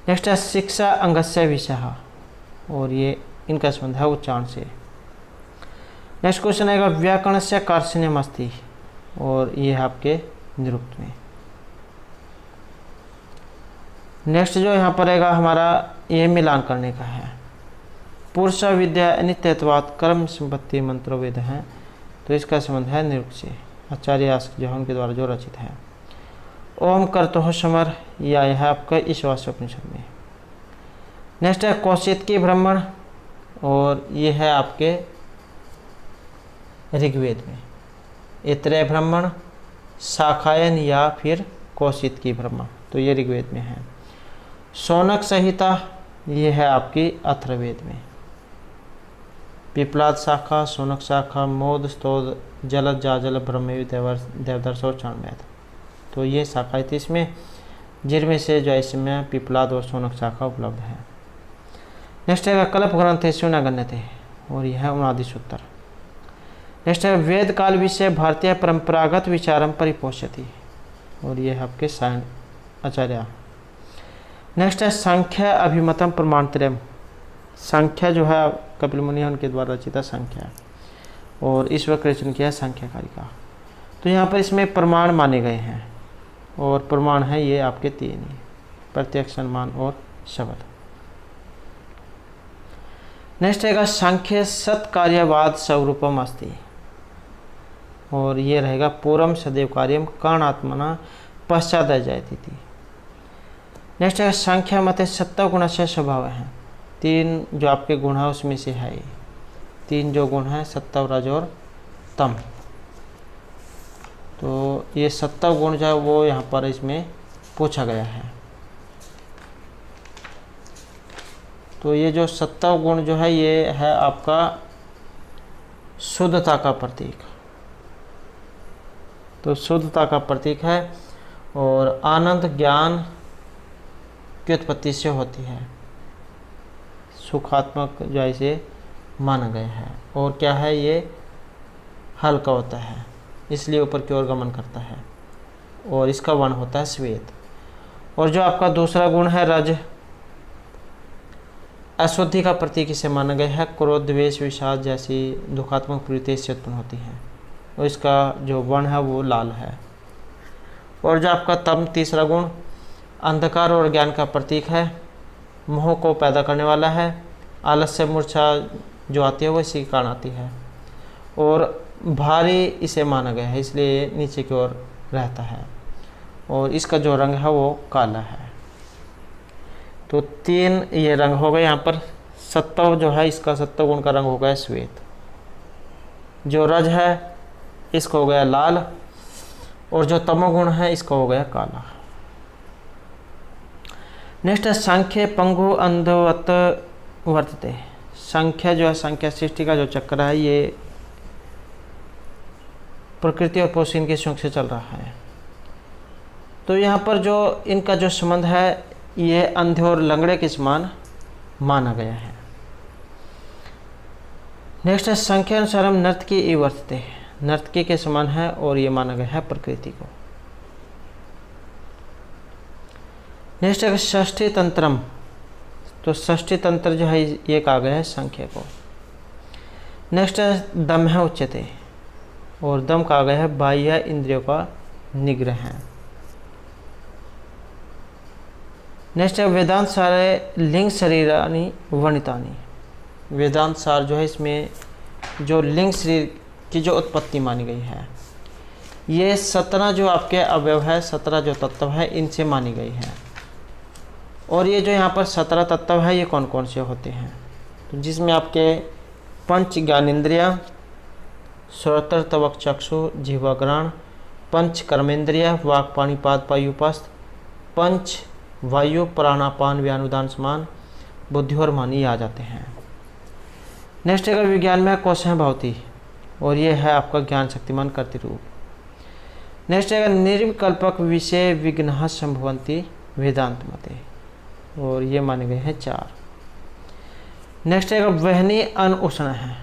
नेक्स्ट है शिक्षा अंगस्य विषय, और ये इनका संबंध है उच्चारण से। नेक्स्ट क्वेश्चन आएगा व्याकरण से कार्षण्यम अस्ति, और ये है आपके निरुक्त में। नेक्स्ट जो यहाँ पर रहेगा हमारा ये मिलान करने का है। पुरुष विद्या नित्यत्वात् कर्म संपत्ति मंत्रो वेद है, तो इसका संबंध है निरुक्त से। आचार्य यास्क जो है उनके द्वारा जो रचित है। ओम कर्तो समर, या यह आपका ईशावास्योपनिषद में। नेक्स्ट है कौशितकी ब्राह्मण, और ये है आपके ऋग्वेद में। इतरे ब्राह्मण, शाखायन या फिर कौशितकी ब्राह्मण, तो ये ऋग्वेद में है। शौनक संहिता, ये है आपकी अथर्ववेद में। पिपलाद शाखा, शौनक शाखा, मोद, स्तोद, जलद, जाजल, ब्रह्मवेद, देवदर्श और चाणवेद, तो ये शाखाएं थी इसमें, जिनमें से जो इसमें पिपलाद और शौनक शाखा उपलब्ध है। नेक्स्ट है कल्प ग्रंथ सुना गण्यते, और यह है उनादि सूत्र। नेक्स्ट है वेद काल विषय भारतीय परंपरागत विचारम परिपोषति, और यह है आपके सायन आचार्य। नेक्स्ट है संख्या अभिमतम प्रमाणत्रयम। संख्या जो है कपिल मुनि उनके द्वारा रचित संख्या, और ईश्वर का रचन किया है संख्याकारिका। तो यहाँ पर इसमें प्रमाण माने गए हैं, और प्रमाण है ये आपके 3 ही, प्रत्यक्ष, अनुमान और शब्द। नेक्स्ट है सांख्य सत्कार्यवाद स्वरूपम अस्ति, और ये रहेगा पूर्वम सदैव कार्यम कारणात्मना पश्चात जायती थी। नेक्स्ट है संख्या मते 7 गुण से स्वभाव है। 3 जो आपके गुण है उसमें से है ये 3 जो गुण है, सत्व, रज और तम। तो ये 7 गुण जो है वो यहाँ पर इसमें पूछा गया है। तो ये जो 7 गुण जो है ये है आपका शुद्धता का प्रतीक, तो शुद्धता का प्रतीक है, और आनंद ज्ञान की उत्पत्ति से होती है, सुखात्मक जो इसे माना गया है। और क्या है, ये हल्का होता है इसलिए ऊपर की ओर गमन करता है, और इसका वर्ण होता है श्वेत। और जो आपका दूसरा गुण है रज, अशुद्धि का प्रतीक इसे माना गया है, क्रोध, द्वेष, विषाद जैसी दुखात्मक प्रवृत्ति इससे उत्पन्न होती है, और इसका जो वर्ण है वो लाल है। और जो आपका तम तीसरा गुण अंधकार और ज्ञान का प्रतीक है, मोह को पैदा करने वाला है, आलस्य, मूर्छा जो आती है वो इसी के कारण आती है, और भारी इसे माना गया है इसलिए नीचे की ओर रहता है, और इसका जो रंग है वो काला है। तो 3 ये रंग हो गए यहाँ पर। सत्व जो है इसका सत्व गुण का रंग हो गया श्वेत, जो रज है इसका हो गया लाल, और जो तमोगुण है इसका हो गया काला। नेक्स्ट है सांख्य पंगु अंधवत वर्तते। संख्या जो है, संख्या सृष्टि का जो चक्र है ये प्रकृति और पुरुष इनके संयोग से चल रहा है। तो यहाँ पर जो इनका जो संबंध है ये अंधे और लंगड़े के समान माना गया है। नेक्स्ट है संख्या अनुसारम नर्तकी वर्तते। नर्तकी के समान है और ये माना गया है प्रकृति को। नेक्स्ट है षष्ठी तंत्रम, तो षष्ठी तंत्र जो है ये कहा गया है संख्या को। नेक्स्ट है दम है उच्चते, और दम कहा गया है बाह्य इंद्रियों का निग्रह है। नेक्स्ट है वेदांत सारे लिंग शरीरानी वर्णितानी, वेदांत सार जो है इसमें जो लिंग शरीर की जो उत्पत्ति मानी गई है, ये 17 जो आपके अवयव है, 17 जो तत्व है इनसे मानी गई है। और ये जो यहाँ पर 17 तत्व है ये कौन कौन से होते हैं, तो जिसमें आपके पंच ज्ञानेन्द्रिय, श्रोत्र त्वक चक्षु जिह्वा घ्राण, पंच कर्मेंद्रिय वाक पाणिपाद पायुपस्थ, पंच वायु प्राणापान व्यानुदान समान, बुद्धि और मन ये आ जाते हैं। नेक्स्ट है विज्ञान में कोश है भवती, और ये है आपका ज्ञान शक्तिमान कर्तृ रूप। नेक्स्ट है निर्विकल्पक विषय विघ्न संभवंती वेदांत मते, और ये माने गए हैं 4। नेक्स्ट है वहनी अन उष्ण है,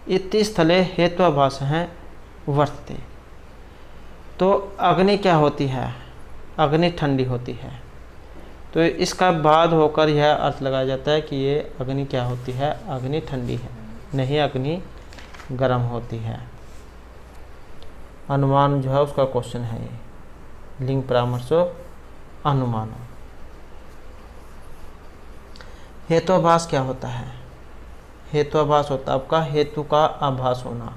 इति स्थले हेत्वाभास हैं वर्तते, तो अग्नि क्या होती है, अग्नि ठंडी होती है, तो इसका बाद होकर यह अर्थ लगाया जाता है कि ये अग्नि क्या होती है, अग्नि ठंडी है, नहीं अग्नि गर्म होती है। अनुमान जो है उसका क्वेश्चन है ये, लिंग परामर्शो अनुमान। हेतुआभास क्या होता है, हेतुआभास होता है आपका हेतु का आभास होना,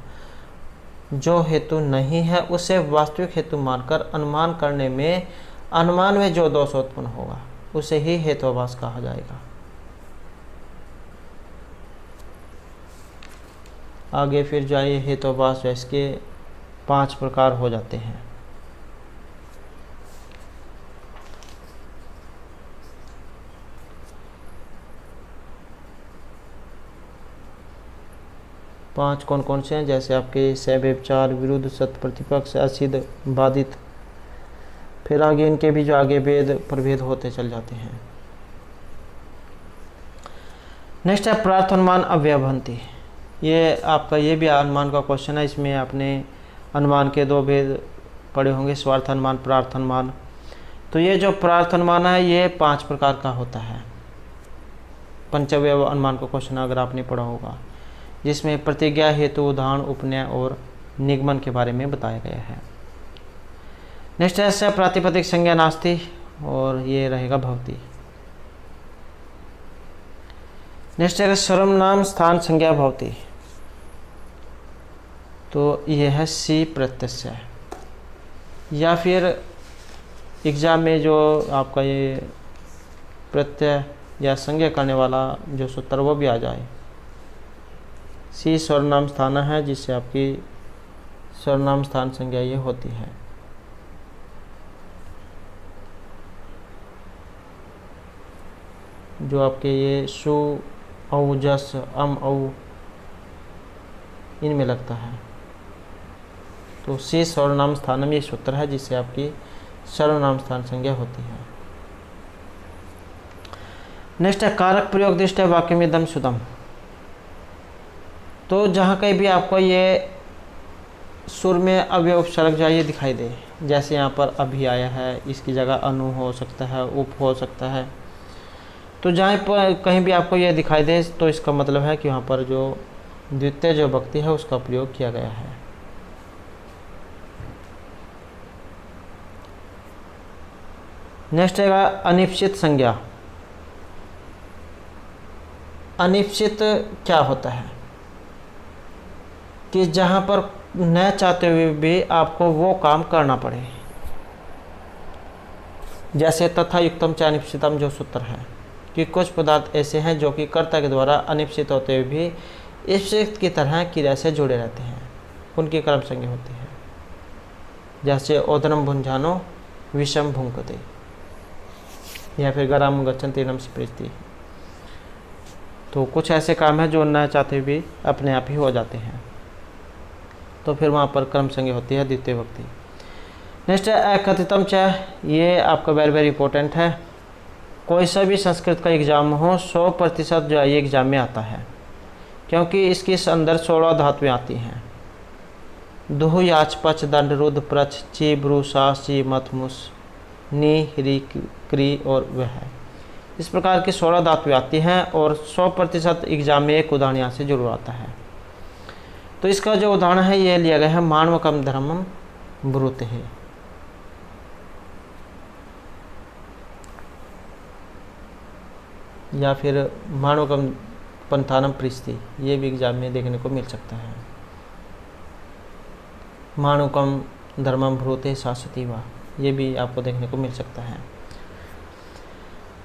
जो हेतु नहीं है उसे वास्तविक हेतु मानकर अनुमान करने में अनुमान में जो दोष उत्पन्न होगा उसे ही हेतुआभास कहा जाएगा। आगे फिर जाइए हेतुआभास जो इसके 5 प्रकार हो जाते हैं। पांच कौन कौन से हैं, जैसे आपके सव्यभिचार, विरुद्ध, सत्य प्रतिपक्ष, असिद्ध, बाधित, फिर आगे इनके भी जो आगे भेद प्रभेद होते चल जाते हैं। नेक्स्ट है प्रार्थनुमान अव्यवहंती, ये आपका ये भी अनुमान का क्वेश्चन है। इसमें आपने अनुमान के 2 भेद पढ़े होंगे, स्वार्थ अनुमान, प्रार्थनुमान। तो ये जो प्रार्थनुमान है ये 5 प्रकार का होता है। पंचअवयव अनुमान का क्वेश्चन अगर आपने पढ़ा होगा, जिसमें प्रतिज्ञा, हेतु, उदाहरण, उपनय और निगमन के बारे में बताया गया है। नेक्स्ट है प्रातिपदिक संज्ञा नास्ति, और ये रहेगा भवती। नेक्स्ट है सर्वनाम स्थान संज्ञा भवती, तो ये है सी प्रत्यय, या फिर एग्जाम में जो आपका ये प्रत्यय या संज्ञा करने वाला जो सूत्र वो भी आ जाए। सी सर्वनाम स्थान है, जिससे आपकी सर्वनाम स्थान संज्ञा ये होती है। जो आपके ये सु, औ, जस, अम, औ इनमें लगता है, तो सी सर्वनाम स्थानम ये सूत्र है जिससे आपकी सर्वनाम स्थान संज्ञा होती है। नेक्स्ट है कारक प्रयोग दृष्टि वाक्य में दम सुदम, तो जहाँ कहीं भी आपको ये सुर में अव्यय उपसर्ग जाइए दिखाई दे, जैसे यहाँ पर अभी आया है, इसकी जगह अनु हो सकता है, उप हो सकता है, तो जहाँ पर कहीं भी आपको ये दिखाई दे तो इसका मतलब है कि वहाँ पर जो द्वितीय जो भक्ति है उसका प्रयोग किया गया है। नेक्स्ट है अनिश्चित संज्ञा। अनिश्चित क्या होता है कि जहाँ पर न चाहते हुए भी आपको वो काम करना पड़े, जैसे तथा युक्तम च अनिश्चितम जो सूत्र है कि कुछ पदार्थ ऐसे हैं जो कि कर्ता के द्वारा अनिश्चित होते हुए भी इष्ट की तरह क्रिया से जुड़े रहते हैं, उनकी कर्म संज्ञा होती है। जैसे ओदनम भुंजानो विषम भुंकते, या फिर गरम गच्छन तीनम स्पृष्टि, तो कुछ ऐसे काम हैं जो न चाहते हुए भी अपने आप ही हो जाते हैं, तो फिर वहाँ पर कर्म संज्ञा होती है द्वितीय भक्ति। नेक्स्ट है अकथितम च, ये आपका वेरी इंपॉर्टेंट है। कोई सा भी संस्कृत का एग्ज़ाम हो 100% जो है ये एग्ज़ाम में आता है, क्योंकि इसके अंदर 16 धातुएं आती हैं। दुहु याच पच दंड रुद्र प्रच ची ब्रू सा सी मतमुस नी री क्री और वह। इस प्रकार की 16 धातुएं आती हैं और 100% एग्जाम में एक उदाहरण यहाँ से जरूर आता है। तो इसका जो उदाहरण है ये लिया गया है मानवकम धर्मम ब्रूते है। या फिर मानवकम पंथानम प्रिस्ति, ये भी एग्जाम में देखने को मिल सकता है। मानवकम धर्मम ब्रूते शाश्वती वा, ये भी आपको देखने को मिल सकता है।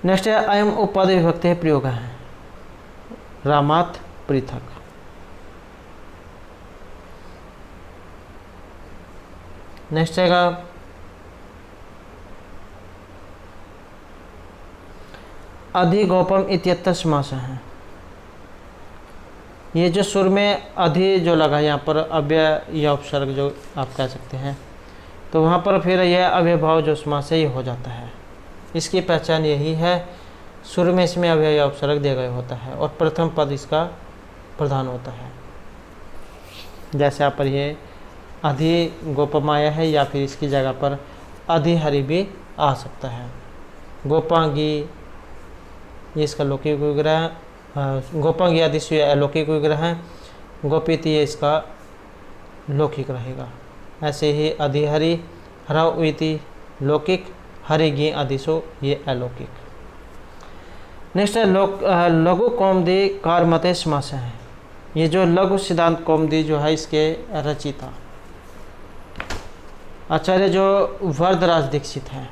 नेक्स्ट है अयम उपपद विभक्ति प्रयोग है रामात पृथक। नेक्स्ट है अधिगोपम इत्यत्र समास है। ये जो सुर में अधि जो लगा यहाँ पर अव्यय या उपसर्ग जो आप कह सकते हैं, तो वहाँ पर फिर यह अव्ययभाव जो समास है ये हो जाता है। इसकी पहचान यही है, सुर में इसमें अव्यय या उपसर्ग दिया गया होता है और प्रथम पद इसका प्रधान होता है। जैसे यहाँ पर ये अधिगोपम आया है या फिर इसकी जगह पर अधिहरि भी आ सकता है। गोपांगी ये इसका लौकिक विग्रह है, गोपांगी आदि से अलौकिक विग्रह है। गोपित ये इसका लौकिक रहेगा। ऐसे ही अधिहरि हराव इति लौकिक, हरिगी आदिशो ये अलौकिक। नेक्स्ट है लघु कौमुदी कारमते समास है। ये जो लघु सिद्धांत कौमुदी जो है इसके रचिता आचार्य जो वरदराज दीक्षित हैं,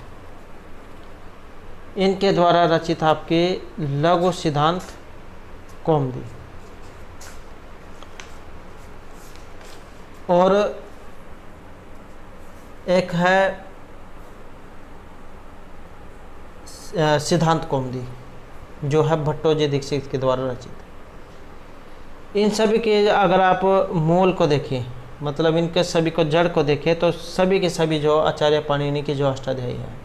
इनके द्वारा रचित आपके लघु सिद्धांत कौमुदी। और एक है सिद्धांत कौमुदी जो है भट्टोजी दीक्षित के द्वारा रचित। इन सभी के अगर आप मूल को देखें, मतलब इनके सभी को जड़ को देखें, तो सभी के सभी जो आचार्य पाणिनि की जो अष्टाध्यायी है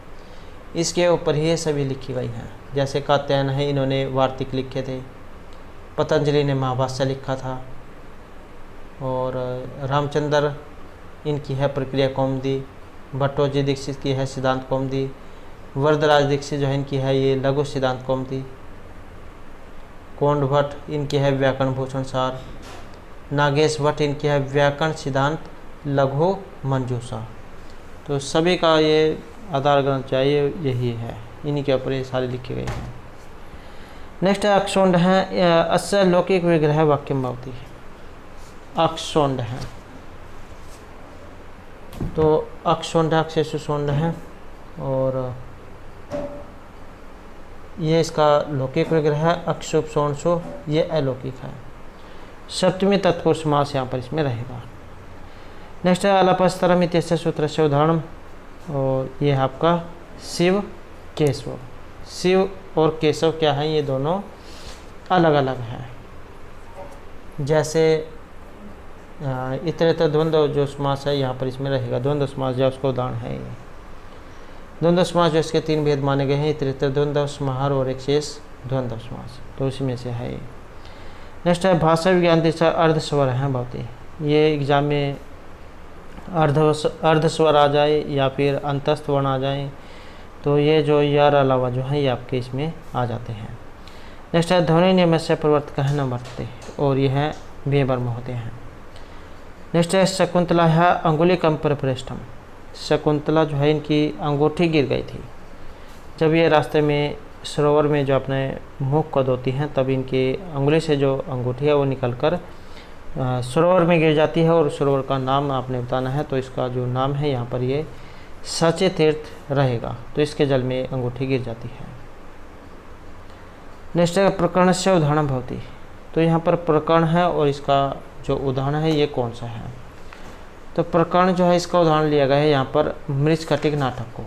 इसके ऊपर ही सभी लिखी गई हैं। जैसे कात्यायन है, इन्होंने वार्तिक लिखे थे, पतंजलि ने महाभाष्य लिखा था, और रामचंद्र इनकी है प्रक्रिया कौमुदी, भट्टोजी दीक्षित की है सिद्धांत कौमुदी, वरदराज दीक्षित जो है इनकी है ये लघु सिद्धांत कौमुदी, कोंड भट्ट इनकी है व्याकरण भूषण सार, नागेश भट्ट इनकी है व्याकरण सिद्धांत लघु मंजूषा। तो सभी का ये आधार ग्रंथ चाहिए यही है, इन्हीं के ऊपर ये सारे लिखे गए हैं। नेक्स्ट है अक्षोंड है अस्य लौकिक विग्रह वाक्यम भवति। अक्षोंड है तो अक्षोंड अक्षेषुषोंड है और ये इसका लौकिक विग्रह है। अक्षुपसोणसो ये अलौकिक है। सप्तमी तत्पुरुष समास यहाँ पर इसमें रहेगा। नेक्स्ट है अलपस्तरम इत्यस्य सूत्र से उदाहरण, और ये है आपका शिव केशव। शिव और केशव क्या है, ये दोनों अलग अलग हैं। जैसे इतरेतर द्वंद्व जो समास है यहाँ पर इसमें रहेगा। द्वंद्व समास जो उसका उदाहरण है ये द्वंद्व समास जो इसके 3 भेद माने गए हैं, इतरेतर द्वंद्व, समाहार और एक शेष द्वंद्व समास, तो उसी में से है ये। नेक्स्ट है भाषा विज्ञान दिशा अर्धस्वर हैं भवती। ये एग्जाम में अर्धस्वर आ जाए या फिर अंतस्थ वर्ण आ जाए, तो ये जो यार अलावा जो है ये आपके इसमें आ जाते हैं। नेक्स्ट है ध्वनि नियम से प्रवर्तक है न वर्तते, और ये है बेवर्म होते हैं। नेक्स्ट है शकुंतला है अंगुलिकम परपृष्ठम। शकुंतला जो है इनकी अंगूठी गिर गई थी। जब ये रास्ते में सरोवर में जो अपने मुख को धोती हैं, तब इनकी अंगुली से जो अंगूठी है वो निकलकर सरोवर में गिर जाती है, और सरोवर का नाम आपने बताना है। तो इसका जो नाम है यहाँ पर ये सचे तीर्थ रहेगा, तो इसके जल में अंगूठी गिर जाती है। नेक्स्ट है प्रकरण से उदाहरण भवती। तो यहाँ पर प्रकरण है और इसका जो उदाहरण है ये कौन सा है, तो प्रकरण जो है इसका उदाहरण लिया गया है यहाँ पर मृच्छकटिक नाटक को।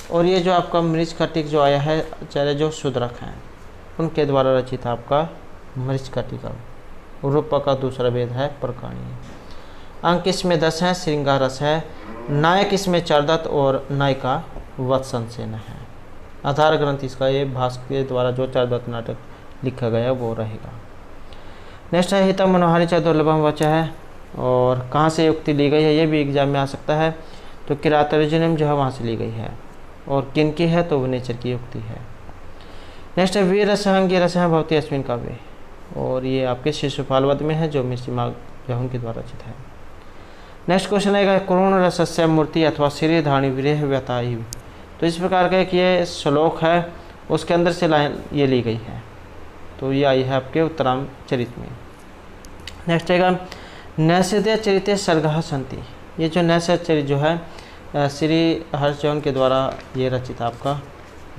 और ये जो आपका मृच्छकटिक जो आया है आचार्य जो शूद्रक हैं उनके द्वारा रचित आपका मृच्छकटिकम। रूपक का दूसरा वेद है प्रकरणी। अंक इसमें 10 है, श्रृंगार रस है, नायक इसमें चरदत्त और नायिका वत्सन सेन है। आधार ग्रंथ इसका ये भास के द्वारा जो चरदत्त नाटक लिखा गया वो रहेगा। नेक्स्ट है हितम मनोहारी च दुर्लभम वच है। और कहाँ से युक्ति ली गई है ये भी एग्जाम में आ सकता है। तो किरात ओरिजिनम जो है वहाँ से ली गई है, और किन की है तो वो नेचर की युक्ति है। नेक्स्ट है वीर रसहंगी रसह भवती अस्मिन काव्य, और ये आपके शिशुपाल वध में है जो मिर्ची माघ जो उनके द्वारा रचित है। नेक्स्ट क्वेश्चन आएगा करुण रसस्य मूर्ति अथवा श्री धाणी विरेह व्यताई। तो इस प्रकार का एक ये श्लोक है, उसके अंदर से लाइन ये ली गई है, तो ये आई है आपके उत्तराम चरित में। नेक्स्ट आएगा नैषधीय चरित सर्गः सन्ति। ये जो नैषधीय चरित जो है श्री हर्ष जौन के द्वारा ये रचित आपका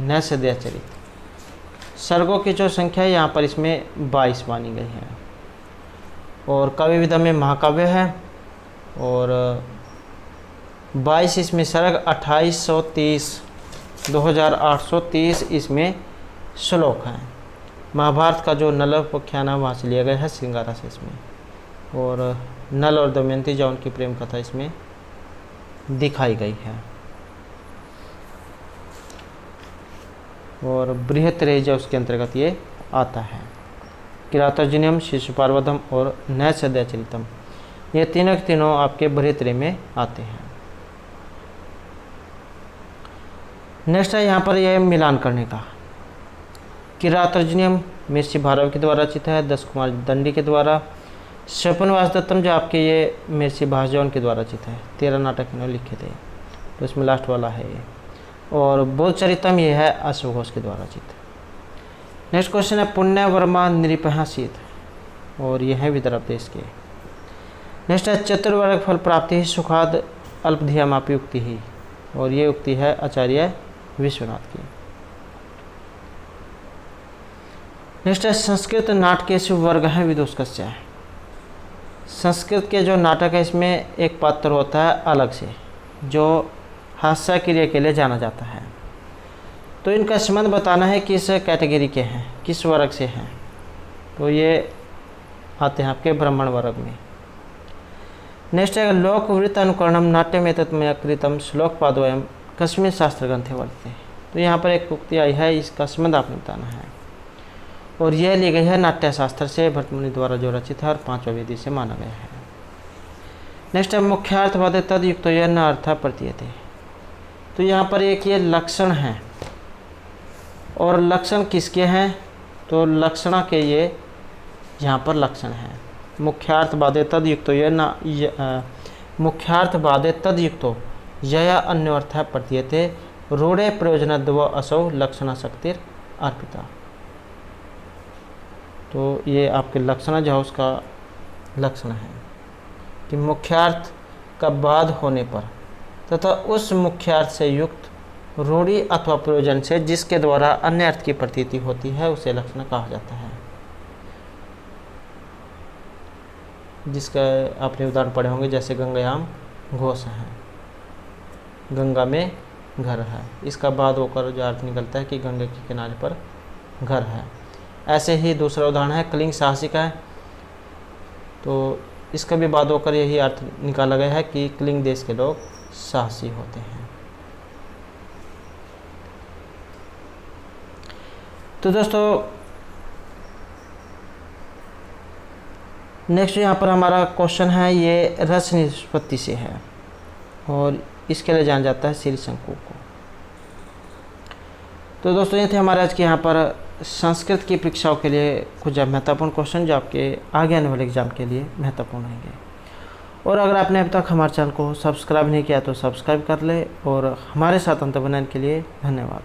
नैषधीय चरित, सर्गों की जो संख्या है यहाँ पर इसमें 22 मानी गई है, और काव्य विधा में महाकाव्य है, और 22 इसमें सर्ग, 2830 इसमें श्लोक हैं। महाभारत का जो नल उपाख्यान है वहाँ से लिया गया है श्रृंगारा से इसमें, और नल और दमयंती जो उनकी प्रेम कथा इसमें दिखाई गई है, और बृहत रेज उसके अंतर्गत ये आता है। किरातोर्जुनियम, शिशुपालवधम और नैषधीय चरितम, ये तीनों के तीनों आपके बृहत रे में आते हैं। नेक्स्ट है यहाँ पर ये मिलान करने का। किरातोर्जुनियम मिर्ची भारव के द्वारा रचित है, दस कुमार दंडी के द्वारा। स्वपनवास दत्तम जो आपके ये मिर्ची भाषजौन के द्वारा रचित है, 13 नाटक इन्होंने लिखे थे, तो इसमें लास्ट वाला है ये। और बोधचरितम ये है अश्व घोष के द्वारा रचित। नेक्स्ट क्वेश्चन है पुण्य वर्मा नृपहा शीत, और ये है विदर्भ देश के। नेक्स्ट है चतुर्वर्ग फल प्राप्ति ही सुखाद अल्पधियामापी उक्ति ही, और ये उक्ति है आचार्य विश्वनाथ की। नेक्स्ट है संस्कृत नाटकेषु वर्ग है विदुषकस्य। संस्कृत के जो नाटक है इसमें एक पात्र होता है अलग से जो हास्य क्रिया के लिए जाना जाता है, तो इनका संबंध बताना है किस कैटेगरी के हैं, किस वर्ग से हैं, तो ये आते हैं आपके ब्राह्मण वर्ग में। नेक्स्ट है लोकवृत्त अनुकरणम नाट्यम एतत्मया कृतम श्लोक पादोयम कस्मिन् शास्त्र ग्रंथे वर्तते। तो यहाँ पर एक उक्ति आई है, इसका संबंध आपने बताना है, और यह ली गई है नाट्य शास्त्र से, भट्टमुनि द्वारा जो रचित है, और 5वां वेदी से माना गया है। नेक्स्ट है मुख्यार्थवादे तद युक्त न अर्थ प्रतीयते। तो यहाँ पर एक ये लक्षण है, और लक्षण किसके हैं, तो लक्षणा के ये यहाँ पर लक्षण है। मुख्यार्थवादे तद युक्तो मुख्यार्थवादे तद युक्तो यया अन्योर्थ प्रतीयते रूढ़े प्रयोजनद्व असौ लक्षणा शक्तिर अर्पिता। तो ये आपके लक्षण जो है उसका लक्षण है कि मुख्यार्थ का बाद होने पर तथा उस मुख्यार्थ से युक्त रूढ़ी अथवा प्रयोजन से जिसके द्वारा अन्य अर्थ की प्रतीति होती है उसे लक्षण कहा जाता है। जिसका आपने उदाहरण पढ़े होंगे, जैसे गंगायाम घोष है, गंगा में घर है, इसका बाद होकर जो अर्थ निकलता है कि गंगा के किनारे पर घर है। ऐसे ही दूसरा उदाहरण है क्लिंग साहसिका है, तो इसका भी बाद होकर यही अर्थ निकाला गया है कि क्लिंग देश के लोग साहसी होते हैं। तो दोस्तों नेक्स्ट यहाँ पर हमारा क्वेश्चन है, ये रस निष्पत्ति से है, और इसके लिए जाना जाता है श्री शंकु को। तो दोस्तों ये थे हमारे आज के यहाँ पर संस्कृत की परीक्षाओं के लिए कुछ महत्वपूर्ण क्वेश्चन जो आपके आगे आने वाले एग्जाम के लिए महत्वपूर्ण होंगे। और अगर आपने अभी तक हमारे चैनल को सब्सक्राइब नहीं किया तो सब्सक्राइब कर ले, और हमारे साथ अंत बनाने के लिए धन्यवाद।